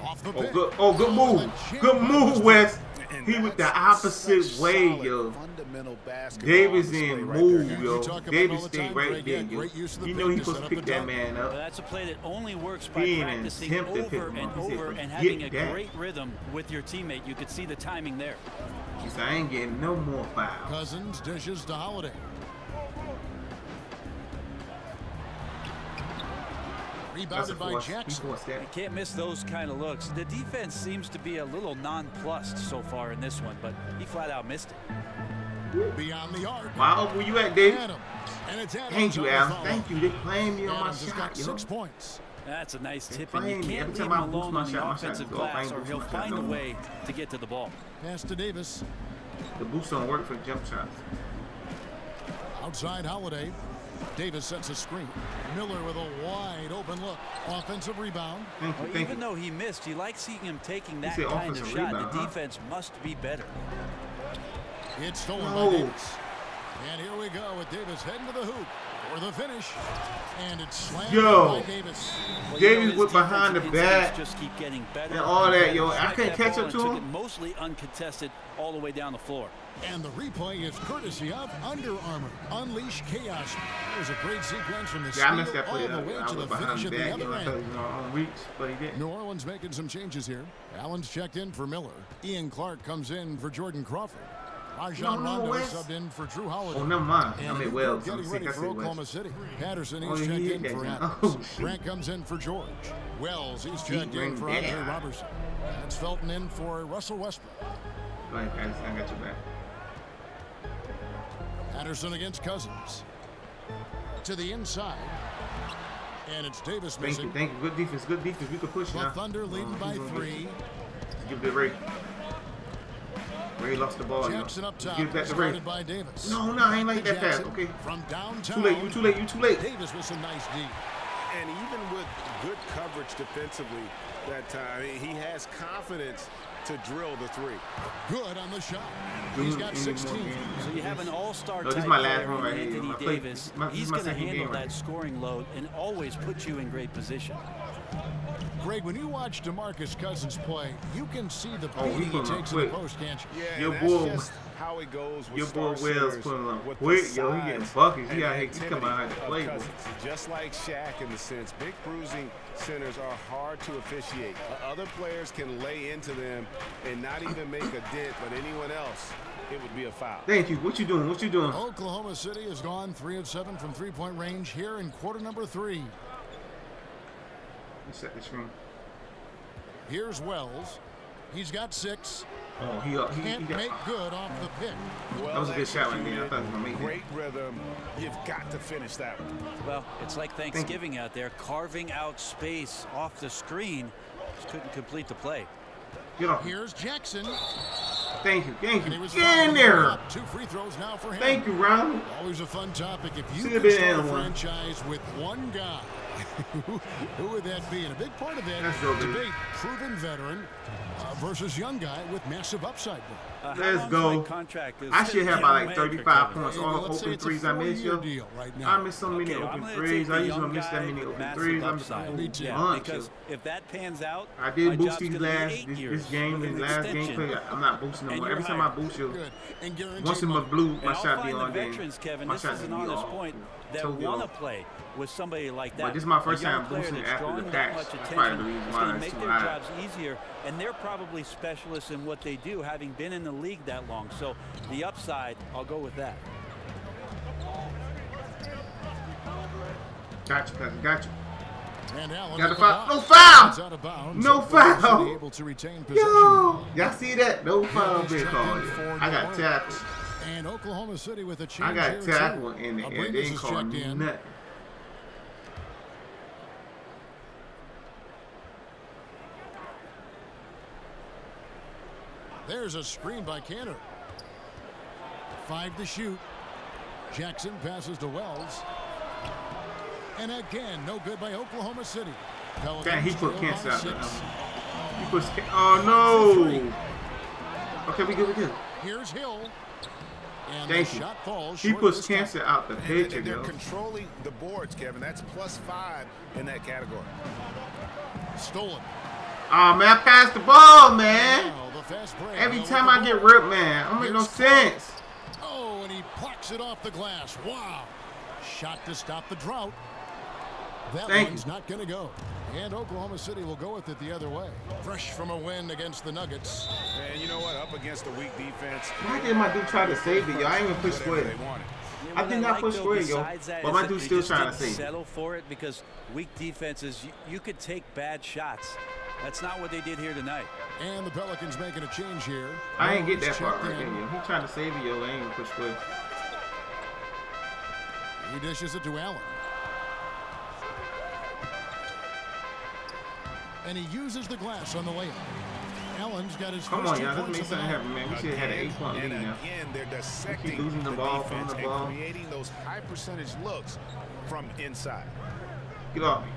Off the pick. Good move. Good move, West. He went the opposite way, yo. Davis in move, yo. Davis stayed right there, yo. You know he's supposed to pick that man up. That's a play that only works by practicing over and over and having a great rhythm with your teammate. You could see the timing there. He said, I ain't getting no more fouls. Cousins dishes to Holiday. Rebounded by Jackson. You can't miss those kind of looks. The defense seems to be a little nonplussed so far in this one, but he flat out missed it. Beyond the arc. Wow, where you at, Dave? And it's Thank you, Adam. Thank you. They playing me on my shot, yo. 6 points. That's a nice tip, and you can't leave him alone on the offensive glass, or he'll find a way to get to the ball. Pass to Davis. The boost don't work for jump shots. Outside Holiday. Davis sets a screen. Miller with a wide open look. Offensive rebound. Even though he missed, you like seeing him taking that kind of shot. The defense must be better. It's stolen by Davis. And here we go with Davis heading to the hoop for the finish. And it's slammed by Davis. Davis went behind the back. Just keep getting better. And all that, yo. I couldn't catch up to him. Took it mostly uncontested all the way down the floor. And the replay is courtesy of Under Armour. Unleash chaos. There's a great sequence from the steal all the way to the finish at the other end. New Orleans making some changes here. Allen's checked in for Miller. Ian Clark comes in for Jordan Crawford. Rajon Rondo subbed in for Drew Holiday. Oh, never mind. And Wells getting ready for Oklahoma City. Patterson, he's checked in for Adams. Grant comes in for George. Wells, he's checked in for Andre Robertson. That's Felton in for Russell Westbrook. Go ahead, Patterson. I got your back. Patterson against Cousins. To the inside. And it's Davis missing. Thank you. Good defense. Good defense. We could push now. The Thunder leading by 3. Give it to Ray. Ray lost the ball. Jackson up top. Give it back to Ray. By Davis. No, I ain't like that pass. Okay. From downtown. Too late. You too late. Davis with some nice D. And even with good coverage defensively that time, he has confidence to drill the 3. Good on the shot. He's got 16. So you have an all-star type this my last player one right in Anthony here. Davis. He's going to handle that scoring load and always put you in great position. Greg, when you watch DeMarcus Cousins play, you can see the beating he takes in the post, can't you? Yeah, how it goes with your boy star Wells centers putting up with quick, the yo. He getting size buckets. He and out here. He coming out here to play. Cousins. Just like Shaq in the sense, big bruising centers are hard to officiate. Other players can lay into them and not even make a dent, but anyone else, it would be a foul. Thank you. What you doing? What you doing? Oklahoma City has gone 3 of 7 from three-point range here in quarter number 3. Let's set the screen. Here's Wells. He's got 6. Oh, he can't make good off the pick. Well, that was a good shot right there. I thought he was gonna make it. Great rhythm. You've got to finish that one. Well, it's like Thanksgiving out there, carving out space off the screen. Just couldn't complete the play. Get off. Here's Jackson. Thank you. Thank you. Get in there. 2 free throws now for him. Thank you, Ron. Always a fun topic. If you could could start a franchise with one guy, who would that be? And a big part of that debate, proven veteran versus young guy with massive upside. Let's go. I should have about like 35 points. All the open threes I missed, yo. I missed so many open threes. I usually miss that many open threes. I missed a whole bunch. Because if that pans out, I did boost these this game and last gameplay. I'm not boosting no more. Every time I boost you, once in my blue, my shot be on there. My shot be off. That want to play with somebody like that. But this is my first time boosting after the patch. That's probably the reason why it's it's make too their high. jobs easier, and they're probably specialists in what they do, having been in the league that long. So the upside, I'll go with that. Gotcha, cousin. Gotcha. And Allen got a foul. No foul. Out of bounds. No foul. Able to retain possession. Yo, y'all see that? No foul been called. I got tackled. And Oklahoma City with a change. I got tackled and they didn't call nothing. There's a screen by Cantor. 5 to shoot. Jackson passes to Wells. And again, no good by Oklahoma City. Damn, he put Kansas out there. He puts. Oh no. Okay, we good. Here's Hill. And thank you. Shot falls he puts Kansas out the picture. They're controlling the boards, Kevin. That's +5 in that category. Stolen. Oh man, I passed the ball, man. Wow, every time I get ripped, man, I don't make no sense. Oh, and he plucks it off the glass. Wow. Shot to stop the drought. That one's not going to go. And Oklahoma City will go with it the other way. Fresh from a win against the Nuggets. And you know what? Up against a weak defense. Why did my dude try to save it, yo? I ain't even push square. I did not push square, yo. But my dude's still trying to save it. Settle for it because weak defenses, you could take bad shots. That's not what they did here tonight. And the Pelicans making a change here. I ain't get that part right there, yo. He trying to save it, yo. I ain't even push square. He dishes it to Allen. And he uses the glass on the layup. Allen's got his Come on, y'all. Let's make something happen, man. We should have had an 8-point lead now. Again, they're dissecting keep losing the ball from the ball. Creating those high percentage looks from inside. Get off me.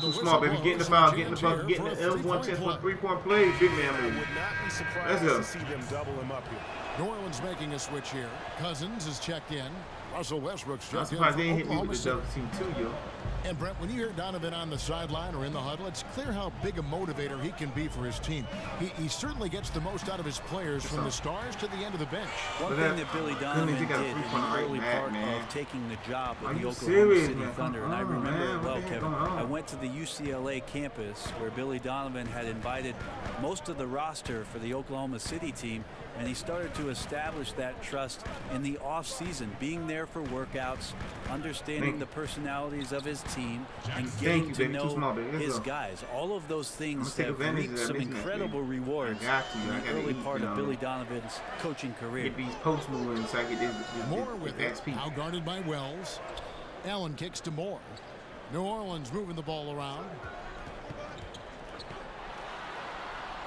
Too small, baby. Get in the foul, get in the bucket, get in the L1 chest for 3-point plays. Big man move. Would not be surprised to see them double him up here. New Orleans making a switch here. Cousins is checked in. Russell Westbrook's checked in. I'm surprised they didn't hit me with the double team too, yo. And Brent, when you hear Donovan on the sideline or in the huddle, it's clear how big a motivator he can be for his team. He certainly gets the most out of his players from the stars to the end of the bench. One thing that Billy Donovan did in the early part of taking the job with the Oklahoma City Thunder, and I remember it well, Kevin. I went to the UCLA campus where Billy Donovan had invited most of the roster for the Oklahoma City team, and he started to establish that trust in the off-season, being there for workouts, understanding the personalities of his team, and getting to know his guys. All of those things have reaped some incredible rewards in the early part of Billy Donovan's coaching career. Get these post moving so I get this Moore with it, now guarded by Wells. Allen kicks to Moore. New Orleans moving the ball around.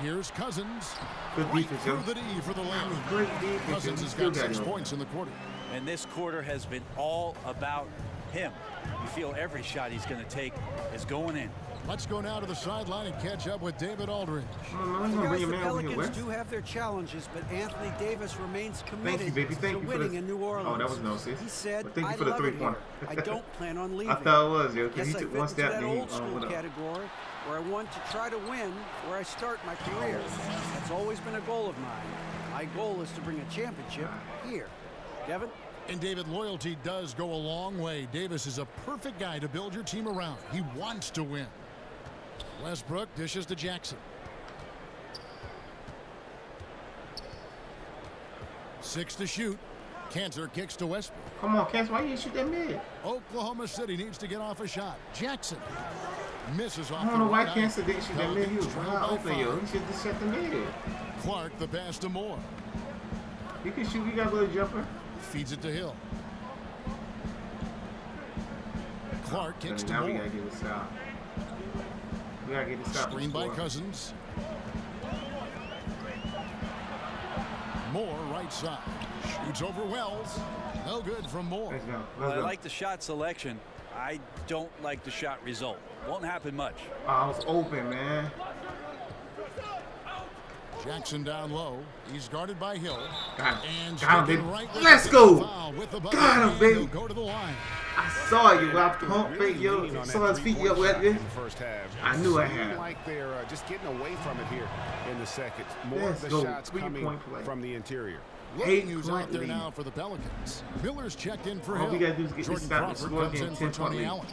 Here's Cousins. Good defense, through the D for the layup. Great defense. Cousins has got 6 points in the quarter. And this quarter has been all about him. You feel every shot he's going to take is going in. Let's go now to the sideline and catch up with David Aldridge. The Pelicans do have their challenges, but Anthony Davis remains committed to winning in New Orleans. Oh, that was no assist. He said, thank you for the 3-pointer. I don't plan on leaving. I thought it was, yo, because he I took fit one step into and that he old school went up. category where I want to try to win where I start my career. That's always been a goal of mine. My goal is to bring a championship here. Kevin? And David, loyalty does go a long way. Davis is a perfect guy to build your team around. He wants to win. Westbrook dishes to Jackson. 6 to shoot. Cantor kicks to Westbrook. Come on, Cantor, why you shoot that mid? Oklahoma City needs to get off a shot. Jackson misses off. I don't know why Cantor didn't shoot that mid. He was wide open, yo. He should just shut the mid. Clark the pass to Moore. He can shoot. He got a little jumper. Feeds it to Hill. Clark kicks to Moore. Moore. We gotta get this out. We gotta get this out. Screen by Cousins. Moore right side. Shoots over Wells. No good from Moore. Let's go. Well, I like the shot selection. I don't like the shot result. Won't happen much. Oh, I was open, man. Jackson down low. He's guarded by Hill. Got him. And Got him, baby. Right, Let's go. Got him, baby. Go to the line. I saw you. I pump fake, yo. I saw his feet up with this. I knew I had. Like they're just getting away from it here in the second. More of the shots coming from the interior. Looking who's out there now for the Pelicans. Miller's checked in for Hill. All we gotta do is get Jordan this stop. Crawford comes in for Tony Allen.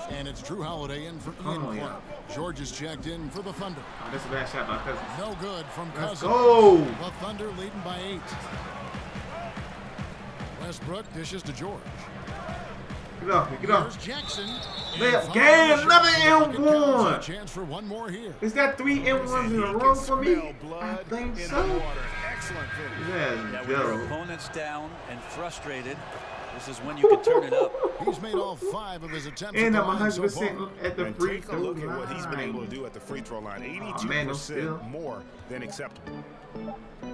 And it's Drew Holiday in for Ian Clark. George is checked in for the Thunder. Oh, that's a bad shot by Cousins. No good from Let's Cousins. Go. The Thunder leading by 8. Westbrook dishes to George. Get off me, get off. Here's Jackson. Game, another M1. Chance for one more here. Is that 3 M1s in a row for me? I think so. Excellent finish. Yeah, with your opponents down and frustrated, this is when you can turn it up. He's made all 5 of his attempts. And I'm 100% at the free throw line. Look at what he's been able to do at the free throw line. 82% more than acceptable.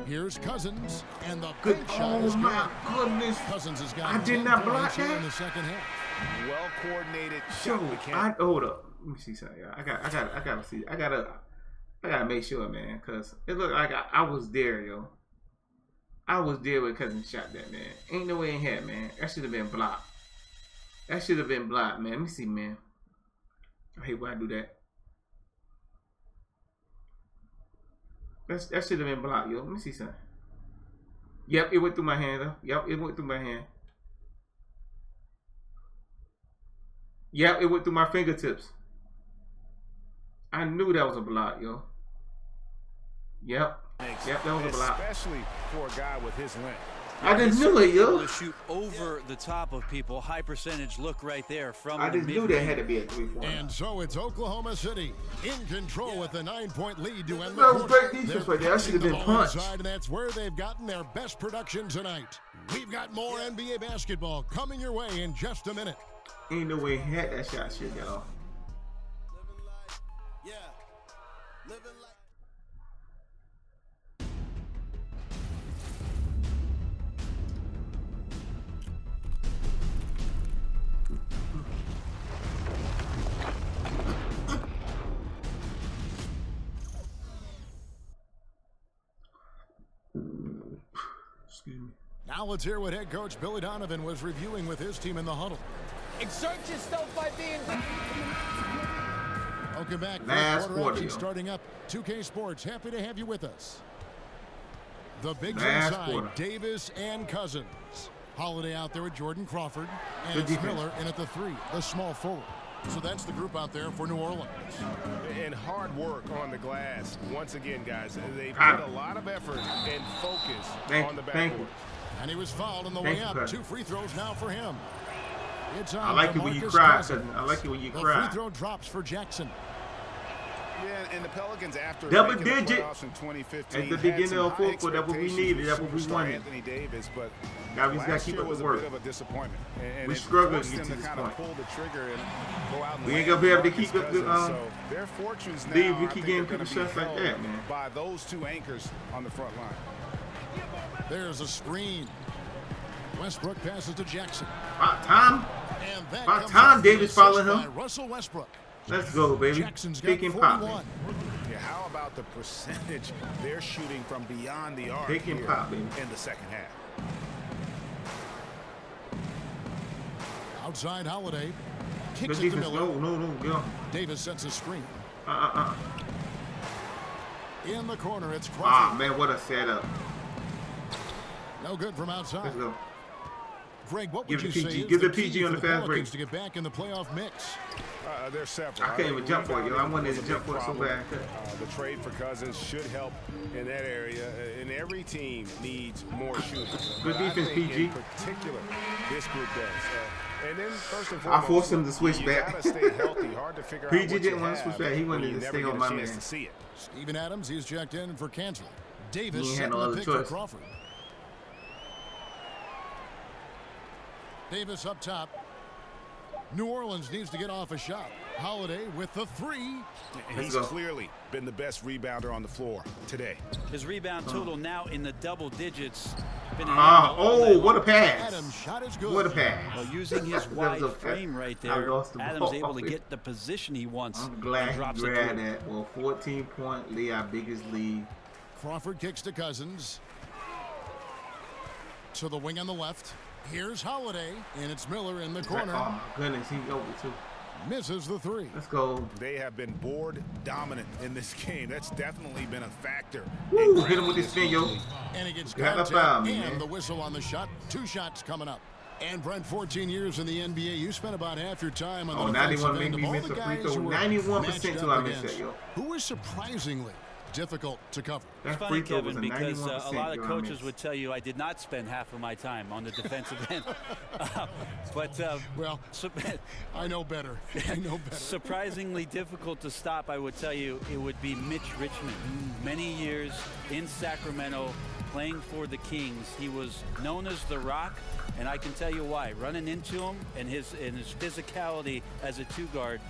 Here's Cousins, and the good shot is my goodness. Cousins has got I did not block that in the second half. Well coordinated shot. Mechanic. Hold up. Let me see something. I gotta see. I gotta make sure, man, because it looked like I was there, yo. I was there when Cousins shot that, man. Ain't no way in here, man. That should have been blocked. That should have been blocked, man. Let me see, man. I hate when I do that. That should have been blocked, yo. Let me see something. Yep, it went through my hand, though. Yep, it went through my hand. Yep, it went through my fingertips. I knew that was a block, yo. Yep. Yep, that was a block. Especially for a guy with his length. I just knew it, yo. To shoot over the top of people, high percentage look right there from. I just knew there had to be a 3-point. And so it's Oklahoma City in control with a 9-point lead to end the quarter. That was great defense right there. That should have been punched. And that's where they've gotten their best production tonight. We've got more NBA basketball coming your way in just a minute. Ain't no way he had that shot should get off. Now let's hear what head coach Billy Donovan was reviewing with his team in the huddle. Exert yourself by being. Welcome back. Last quarter. Starting up. 2K Sports, happy to have you with us. The bigs inside, Davis and Cousins. Holiday out there with Jordan Crawford. And it's Miller in at the 3, the small forward. So that's the group out there for New Orleans. And hard work on the glass. Once again, guys, they put a lot of effort and focus on the backboard. And he was fouled on the way up. 2 free throws now for him. It's on. I like it when you cry, Cousin. I like it when you cry. The free throw drops for Jackson. Yeah, and the Pelicans after double digit in 2015 at the beginning of fourth quarter. That's what we needed. That's what we wanted. Anthony Davis, but now we just got to keep up the work. A bit of a disappointment. And we struggled to get to this point. Pull the trigger and go out and we ain't gonna be able to keep up the so their fortunes now. Leave. We keep getting people shots like that, man. By those 2 anchors on the front line. There's a screen. Westbrook passes to Jackson. About time. And that about time Davis followed him. Russell Westbrook. Let's go, baby. Jackson's Pick and got 41. pop. Yeah, how about the percentage they're shooting from beyond the arc Pick and pop, baby. In the second half? Outside Holiday. Kicks it to Miller. No. Davis sets a screen. In the corner, it's Crawford. Ah, man, what a setup. No good from outside. Let's go. Greg, what would you say is Give the the PG key on for the fast break to get back in the playoff mix? There's several. I can't even jump for it, yo. I wanted to jump for it so bad. The trade for Cousins should help in that area, and every team needs more shooters. Good defense, PG. In particular, this group does. And then first and I foremost, forced him to switch back. Gotta stay healthy. Hard to figure out PG what didn't you want to switch back. He wanted to stay on my man. Steven Adams, he's checked in for Kansas. Davis setting the the pick for Crawford. Davis up top. New Orleans needs to get off a shot. Holiday with the three. He's clearly been the best rebounder on the floor today. His rebound total now in the double digits. Oh, what a pass. Adams' shot is good. What a pass. Well, using his wide frame right there, Adams able to get the position he wants. I'm glad he grabbed that. Well, 14-point lead, our biggest lead. Crawford kicks to Cousins. To the wing on the left. Here's Holiday, and it's Miller in the corner. Oh, my goodness, he's over too. Misses the three. Let's go. They have been board dominant in this game. That's definitely been a factor. Woo, hit him with his spin, yo. And he gets contact and man. The whistle on the shot. 2 shots coming up. And Brent, 14 years in the NBA, you spent about half your time on the defensive end of all the guys who were 91% to I missed that, yo. Who was surprisingly difficult to cover. It's funny, Kevin, because a lot of coaches would tell you I did not spend half of my time on the defensive end. Well, I know better. I know better. Surprisingly difficult to stop, I would tell you, it would be Mitch Richmond. Many years in Sacramento playing for the Kings. He was known as the Rock, and I can tell you why. Running into him and his physicality as a two-guard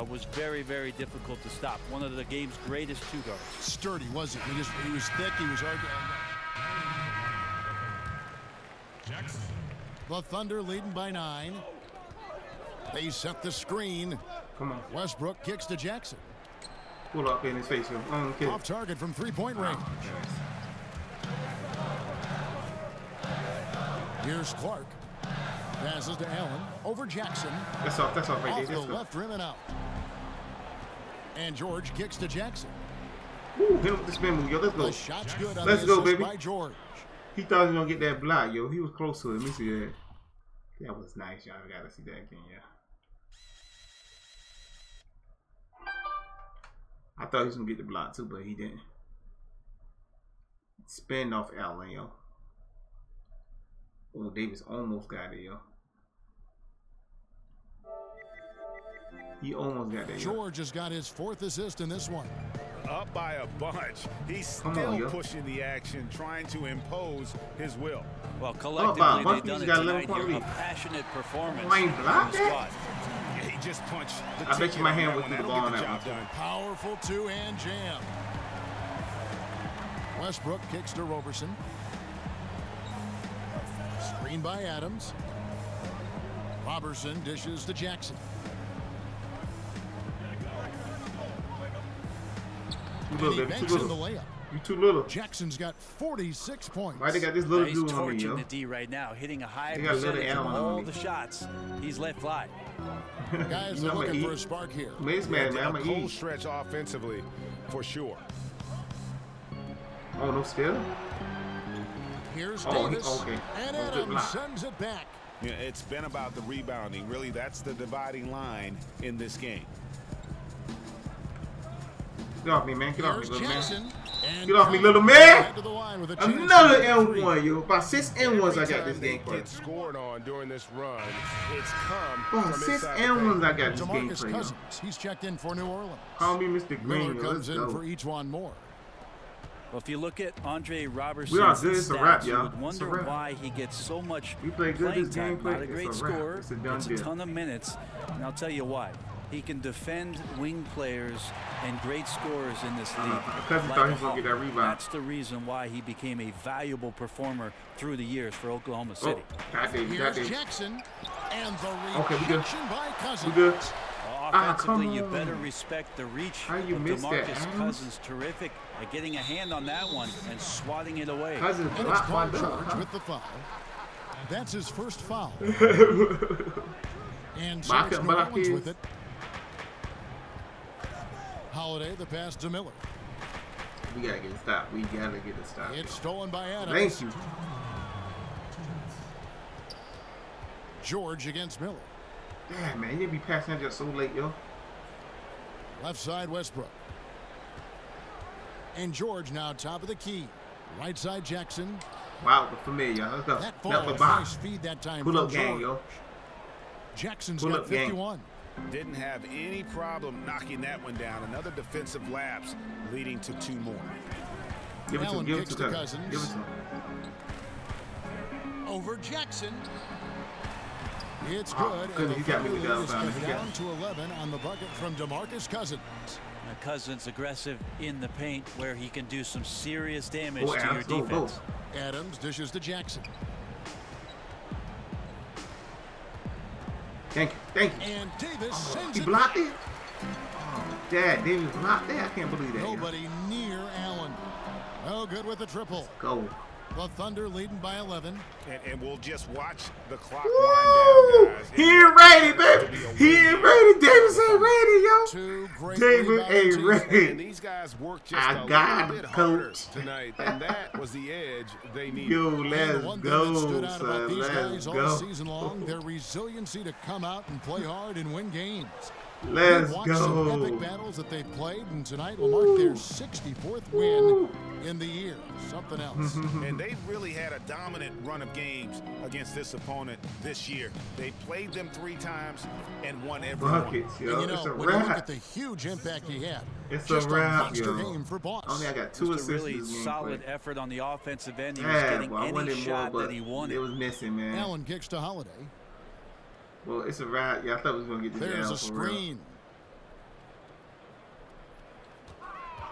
was very, very difficult to stop. One of the game's greatest two guards. Sturdy, wasn't he? He was thick. He was hard. Jackson. The Thunder leading by 9. They set the screen. Come on. Westbrook kicks to Jackson. Pull up in his face. Off target from 3-point range. Here's Clark. Passes to Allen over Jackson. That's off right there. Off the left rim and out. And George kicks to Jackson. Woo, hit him with the spin move, yo. Let's go. The shot's good on Let's go, baby. By George. He thought he was gonna get that block, yo. He was close to it. Let me see that. That was nice, y'all. I gotta see that again, yeah. I thought he was gonna get the block too, but he didn't. Spin off Allen, yo. Oh, Davis almost got it, yo. He almost got that. George has got his 4th assist in this one. Up by a bunch. He's still pushing the action, trying to impose his will. Well, collectively, they've done it tonight here. A passionate performance. Why ain't blocked that? Yeah, he just punched the I bet you my hand was through the ball on that one. Powerful 2-hand jam. Westbrook kicks to Roberson. Screen by Adams. Robertson dishes to Jackson. Too little, baby. Too little. You too little. Jackson's got 46 points. Why they got this little dude he's on me, yo? torching the D right now, hitting a high percentage of all the shots he's let fly. Guys are looking for a spark here. Man, I'm a cold stretch offensively, for sure. Oh, no steal? Here's Davis. Okay. And Adams sends it back. Yeah, it's been about the rebounding. Really, that's the dividing line in this game. Get off me, man. Get off me, little Jackson. man. Get off me, little man. Another M1, yo. About 6 M1s I got this game for. Get scored on during this run. It's come from 6 M1s I got this game for. Cousins. He's checked in for New Orleans. Call me Mr. Green. Miller comes in for each one more. Well, if you look at Andre Roberson's stats, you would wonder why he gets so much playing time. Not a great scorer. It's a ton of minutes. And I'll tell you why. He can defend wing players and great scorers in this league. Thought he was going to get that rebound. That's the reason why he became a valuable performer through the years for Oklahoma City. Here's Jackson and the reaction by Cousins. We good. Offensively, you better respect the reach of DeMarcus Cousins. Terrific at getting a hand on that one and swatting it away. And it's Paul George with the foul. That's his first foul. And so it's New Orleans with it. Holiday, the pass to Miller. We gotta get a stop. We gotta get a stop. It's stolen by Adams. Thank you. George against Miller. Damn, man, you be passing that just so late, yo. Left side, Westbrook. And George now top of the key. Right side, Jackson. Wow, the familiar. Let's go. That ball, nice feed that time. Pull up gang, yo. Jackson's got 51. Didn't have any problem knocking that one down. Another defensive lapse leading to 2 more. Give it to him. Give it to Cousins. Give it to him. Over Jackson. It's good. Goodness, he got me with that. Down to 11 on the bucket from DeMarcus Cousins. Now Cousins aggressive in the paint where he can do some serious damage to your defense. Adams dishes to Jackson. Thank you. Thank you. And Davis sends he it. blocked it? Oh, Dad, Davis blocked that? I can't believe that. Nobody near Allen. Oh, good with the triple. Go. The Thunder leading by 11. And we'll just watch the clock wind down, guys. He ain't ready, baby. He ain't ready. Davis ain't ready, yo. Davis ain't ready. And these guys worked just a little bit harder tonight, and that was the edge they needed. Yo, let's go, stood out about these guys let's all go. season long, their resiliency to come out and play hard and win games. Let's We've watched some epic battles that they've played, and tonight will mark their 64th win in the year. Something else. And they've really had a dominant run of games against this opponent this year. They played them 3 times and won every Buckets, one. yo. And It's a when you look wrap. at the huge impact he had, It's just a wrap, monster yo. game for Boss. Only I got 2 Just assists. a really this game solid play. effort on the offensive end. He was Yeah, getting well, I any wanted shot more, that he wanted. it was missing, man. Allen kicks to Holiday. Well, it's a wrap. Yeah, I thought we was gonna get this There's L a for real. screen.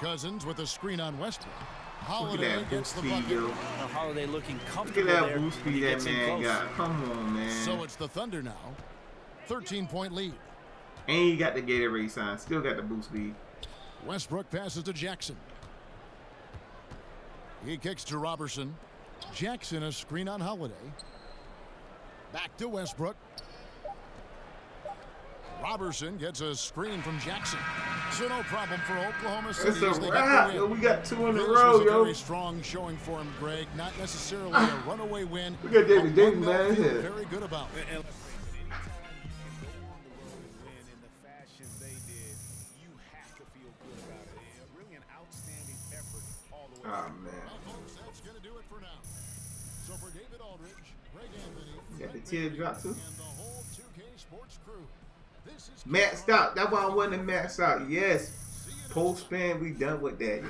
Cousins with a screen on Westbrook. Holiday Look at that gets boost the speed, bucket. yo. Holiday looking Look comfortable at that there. boost when he speed that gets in man close. got. Come on, man. So it's the Thunder now. 13-point lead. And he got the Gatorade sign. Still got the boost speed. Westbrook passes to Jackson. He kicks to Robertson. Jackson a screen on Holiday. Back to Westbrook. Robertson gets a screen from Jackson. So no problem for Oklahoma City. It's a wrap, yo. We got 2 in a row, This was a yo. very strong showing for him, Greg. Not necessarily a runaway win. Look at Davis. but Davis, one they'll man. feel very good about. Oh, man. That's going to do it for now. So for David Aldridge, Greg Anthony, Got the teardrop, too. and the whole 2K Sports crew. This is Maxed out. That's why I wasn't maxed out. Yes. Post spin, we done with that, yo.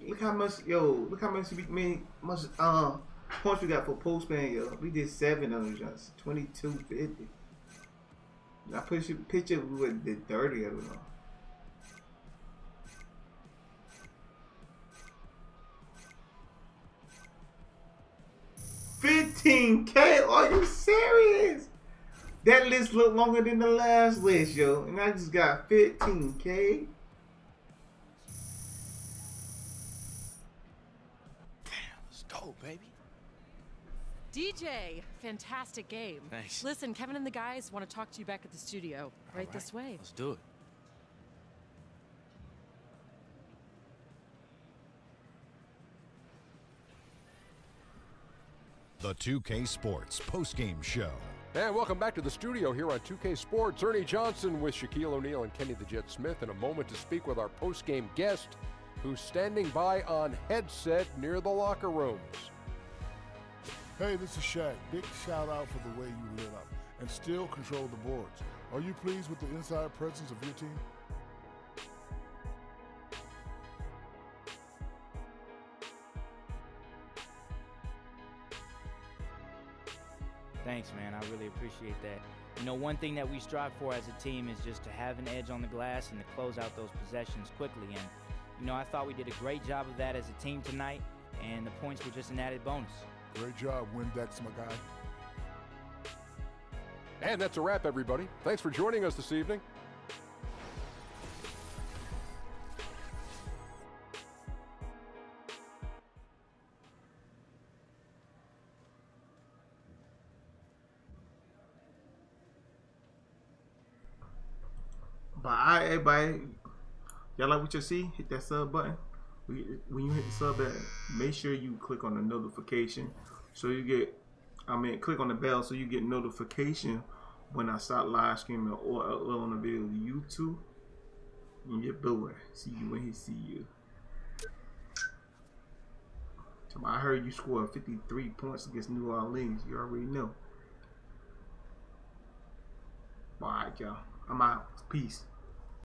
Look how much, yo. Look how much points we got for post spin, yo. We did 7 of them shots. 22.50. I put your picture with the 30 of them. 15K? Are you serious? That list looked longer than the last list, yo. And I just got 15K. Let's go, baby. DJ, fantastic game. Thanks. Listen, Kevin and the guys want to talk to you back at the studio. Right this way. Let's do it. The 2K Sports postgame show. And welcome back to the studio here on 2K Sports. Ernie Johnson with Shaquille O'Neal and Kenny the Jet Smith in a moment to speak with our postgame guest who's standing by on headset near the locker rooms. Hey, this is Shaq. Big shout out for the way you lit up and still control the boards. Are you pleased with the inside presence of your team? Thanks, man. I really appreciate that. You know, one thing that we strive for as a team is just to have an edge on the glass and to close out those possessions quickly. And, you know, I thought we did a great job of that as a team tonight, and the points were just an added bonus. Great job, Windex, my guy. And that's a wrap, everybody. Thanks for joining us this evening. But all right, everybody, y'all like what you see? Hit that sub button. when you hit the sub button, make sure you click on the notification so you get, click on the bell so you get notification when I start live streaming or upload on a video to YouTube. And your boy see you when he see you. I heard you scored 53 points against New Orleans. You already know. Alright, y'all. I'm out. Peace.